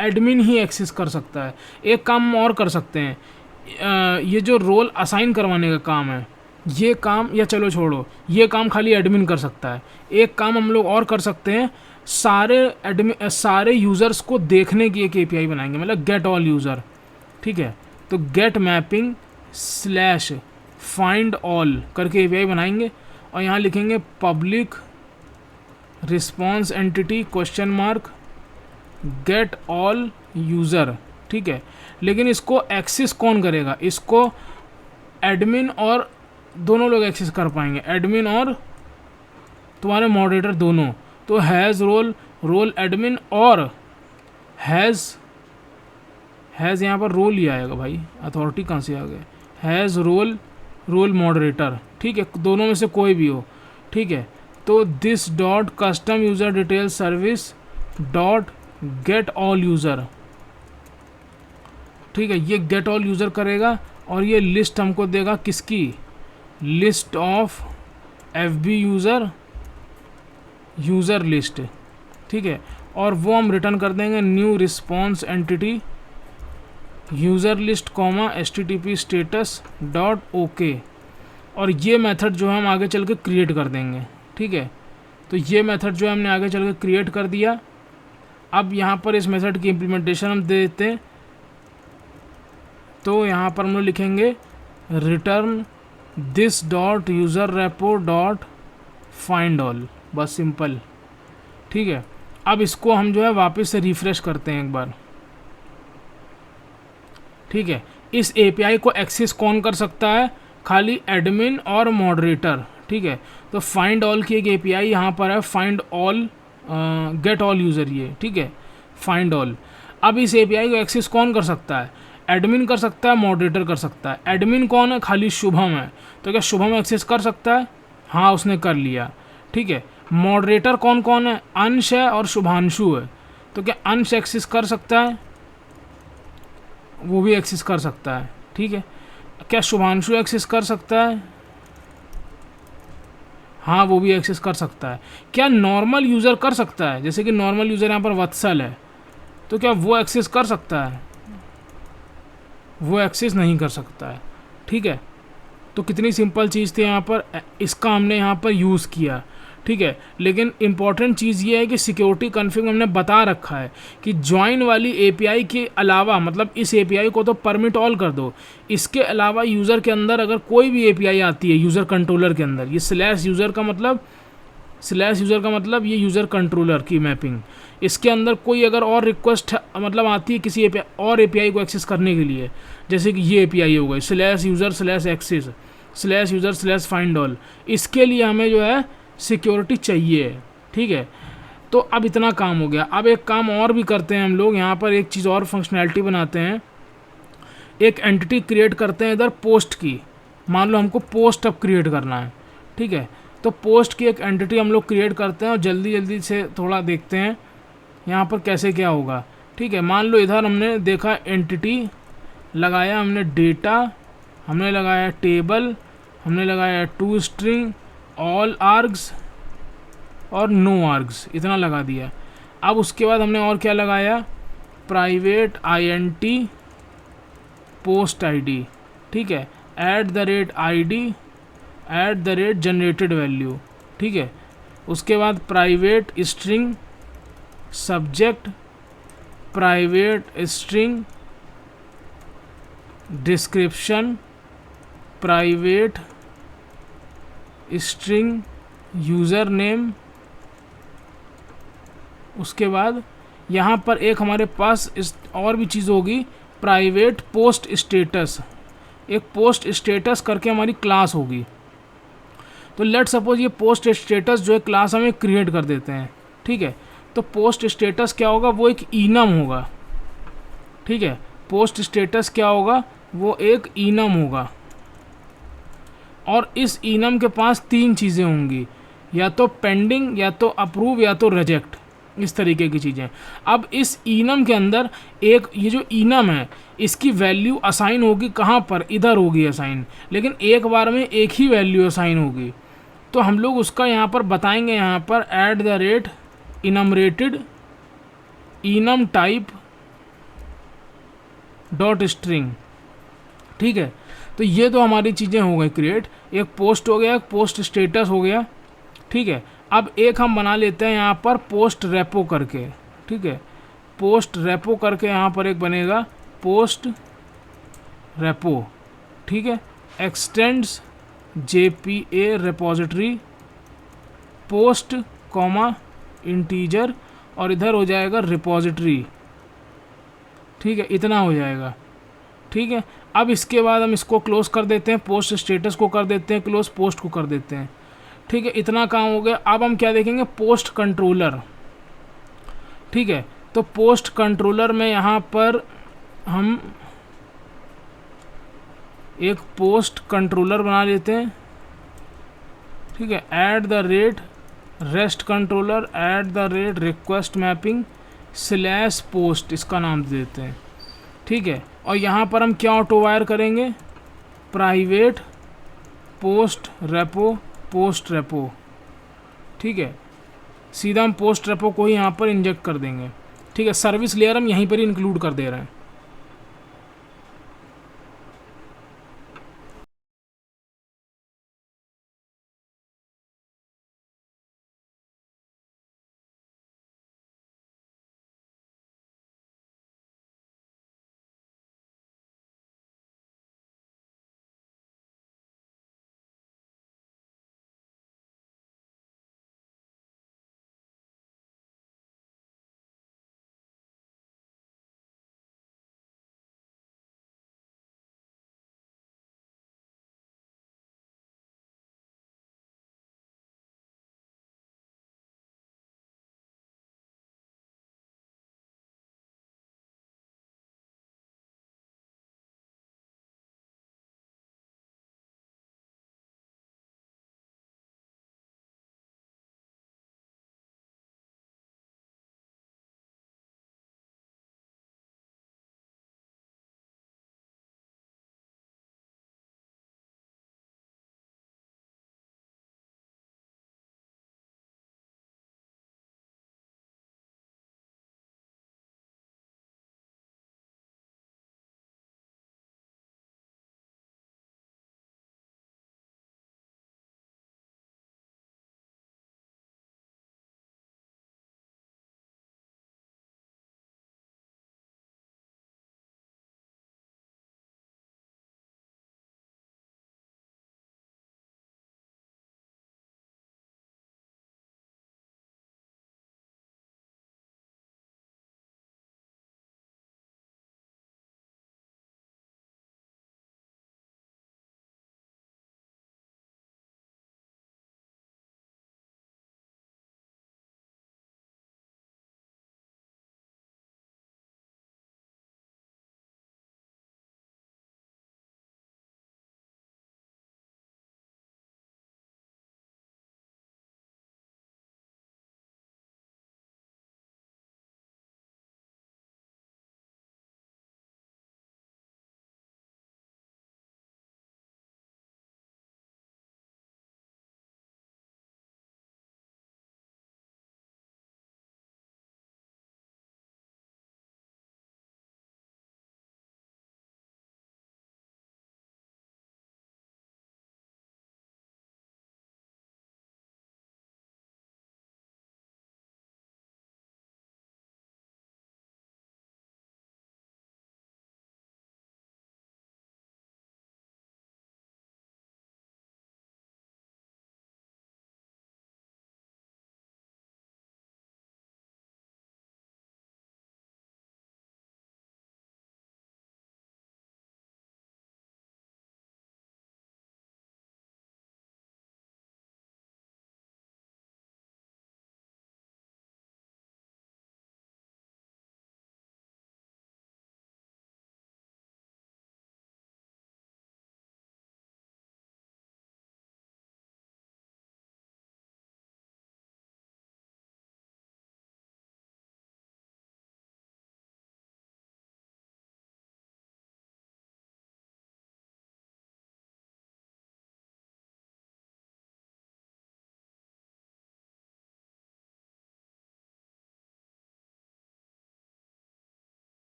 एडमिन ही एक्सेस कर सकता है। एक काम और कर सकते हैं, ये जो रोल असाइन करवाने का काम है, ये काम, या चलो छोड़ो, ये काम खाली एडमिन कर सकता है। एक काम हम लोग और कर सकते हैं, सारे यूज़र्स को देखने की एक एपीआई बनाएंगे, मतलब गेट ऑल यूज़र, ठीक है। तो get mapping slash find all करके एपीआई बनाएंगे और यहाँ लिखेंगे public response entity question mark get all user, ठीक है। लेकिन इसको एक्सेस कौन करेगा, इसको एडमिन और दोनों लोग एक्सेस कर पाएंगे, एडमिन और तुम्हारे मॉडरेटर दोनों। तो हैज़ रोल एडमिन और हैज़ यहाँ पर रोल ही आएगा भाई, अथॉरिटी कहाँ से आ गए, हैज़ रोल मॉडरेटर, ठीक है, दोनों में से कोई भी हो, ठीक है। तो this dot custom user detail service dot gate all user, ठीक है, ये गेट ऑल यूज़र करेगा और ये लिस्ट हमको देगा किसकी, list of FB user list, ठीक है। और वो हम रिटर्न कर देंगे new response entity user list comma http status dot okay, और ये मेथड जो है हम आगे चल के क्रिएट कर देंगे, ठीक है। तो ये मेथड जो है हमने आगे चल के क्रिएट कर दिया। अब यहाँ पर इस मेथड की इम्प्लीमेंटेशन हम दे देते हैं, तो यहाँ पर हम लोग लिखेंगे return this dot user repo dot find all, बस सिंपल, ठीक है। अब इसको हम जो है वापस से रिफ़्रेश करते हैं एक बार, ठीक है। इस एपीआई को एक्सेस कौन कर सकता है, खाली एडमिन और मॉडरेटर, ठीक है। तो फाइंड ऑल की एक एपीआई यहाँ पर है, find all get all user, ये ठीक है, फाइंड ऑल। अब इस एपीआई को एक्सेस कौन कर सकता है, एडमिन कर सकता है, मॉडरेटर कर सकता है। एडमिन कौन है, खाली शुभम है, तो क्या शुभम एक्सेस कर सकता है, हाँ उसने कर लिया, ठीक है। मॉडरेटर कौन कौन है, अंश है और शुभांशु है, तो क्या अंश एक्सेस कर सकता है, वो भी एक्सेस कर सकता है, ठीक है। क्या शुभांशु एक्सेस कर सकता है, हाँ वो भी एक्सेस कर सकता है। क्या नॉर्मल यूज़र कर सकता है, जैसे कि नॉर्मल यूज़र यहाँ पर वत्सल है, तो क्या वो एक्सेस कर सकता है, वो एक्सेस नहीं कर सकता है, ठीक है। तो कितनी सिंपल चीज़ थी यहाँ पर, इसका हमने यहाँ पर यूज़ किया, ठीक है। लेकिन इम्पॉर्टेंट चीज़ ये है कि सिक्योरिटी कॉन्फ़िग में हमने बता रखा है कि ज्वाइन वाली एपीआई के अलावा, मतलब इस एपीआई को तो परमिट ऑल कर दो, इसके अलावा यूज़र के अंदर अगर कोई भी एपीआई आती है यूज़र कंट्रोलर के अंदर, ये स्लैश यूज़र का मतलब ये यूज़र कंट्रोलर की मैपिंग, इसके अंदर कोई अगर और रिक्वेस्ट मतलब आती है किसी और एपीआई को एक्सेस करने के लिए, जैसे कि ये एपीआई हो गई slash user slash access slash user slash find all, इसके लिए हमें जो है सिक्योरिटी चाहिए, ठीक है। तो अब इतना काम हो गया। अब एक काम और भी करते हैं हम लोग, यहाँ पर एक चीज़ और फंक्शनैलिटी बनाते हैं, एक एंटिटी क्रिएट करते हैं इधर पोस्ट की। मान लो हमको पोस्ट अब क्रिएट करना है, ठीक है, तो पोस्ट की एक एंटिटी हम लोग क्रिएट करते हैं और जल्दी से थोड़ा देखते हैं यहाँ पर कैसे क्या होगा, ठीक है। मान लो इधर हमने देखा एंटिटी लगाया, हमने डेटा, हमने लगाया टेबल, हमने लगाया टू स्ट्रिंग, ऑल आर्ग्स और नो आर्ग्स, इतना लगा दिया। अब उसके बाद हमने और क्या लगाया, प्राइवेट INT पोस्ट ID, ठीक है, @ID @जनरेटेड वैल्यू, ठीक है। उसके बाद private string subject, private string description, private string user name. उसके बाद यहाँ पर एक हमारे पास और भी चीज़ होगी, प्राइवेट पोस्ट स्टेटस, एक पोस्ट स्टेटस करके हमारी क्लास होगी। तो लेट सपोज ये पोस्ट स्टेटस जो है क्लास हमें क्रिएट कर देते हैं, ठीक है। तो पोस्ट स्टेटस क्या होगा, वो एक इनम होगा, ठीक है। पोस्ट स्टेटस क्या होगा, वो एक इनम होगा, और इस इनम के पास 3 चीज़ें होंगी, या तो पेंडिंग, या तो अप्रूव, या तो रिजेक्ट, इस तरीके की चीज़ें। अब इस इनम के अंदर एक ये जो इनम है इसकी वैल्यू असाइन होगी कहाँ पर, इधर होगी असाइन, लेकिन एक बार में एक ही वैल्यू असाइन होगी। तो हम लोग उसका यहाँ पर बताएंगे, यहाँ पर at the rate enumerated enum type dot string. ठीक है, तो ये तो हमारी चीज़ें हो गई क्रिएट, एक पोस्ट हो गया, एक पोस्ट स्टेटस हो गया। ठीक है, अब एक हम बना लेते हैं यहाँ पर पोस्ट रेपो करके। ठीक है, पोस्ट रेपो करके यहाँ पर एक बनेगा पोस्ट रेपो। ठीक है, x tends JPA repository post comma integer और इधर हो जाएगा रिपोजिटरी। ठीक है, इतना हो जाएगा। ठीक है, अब इसके बाद हम इसको क्लोज कर देते हैं, पोस्ट स्टेटस को कर देते हैं क्लोज, पोस्ट को कर देते हैं। ठीक है, इतना काम हो गया। अब हम क्या देखेंगे, पोस्ट कंट्रोलर। ठीक है, तो पोस्ट कंट्रोलर में यहाँ पर हम एक पोस्ट कंट्रोलर बना लेते हैं। ठीक है, eight the rate rest controller eight the rate request mapping slash post, इसका नाम दे देते हैं। ठीक है, और यहाँ पर हम क्या ऑटो वायर करेंगे, प्राइवेट पोस्ट रेपो। ठीक है, सीधा हम पोस्ट रेपो को ही यहाँ पर इंजेक्ट कर देंगे। ठीक है, सर्विस लेयर हम यहीं पर ही इंक्लूड कर दे रहे हैं।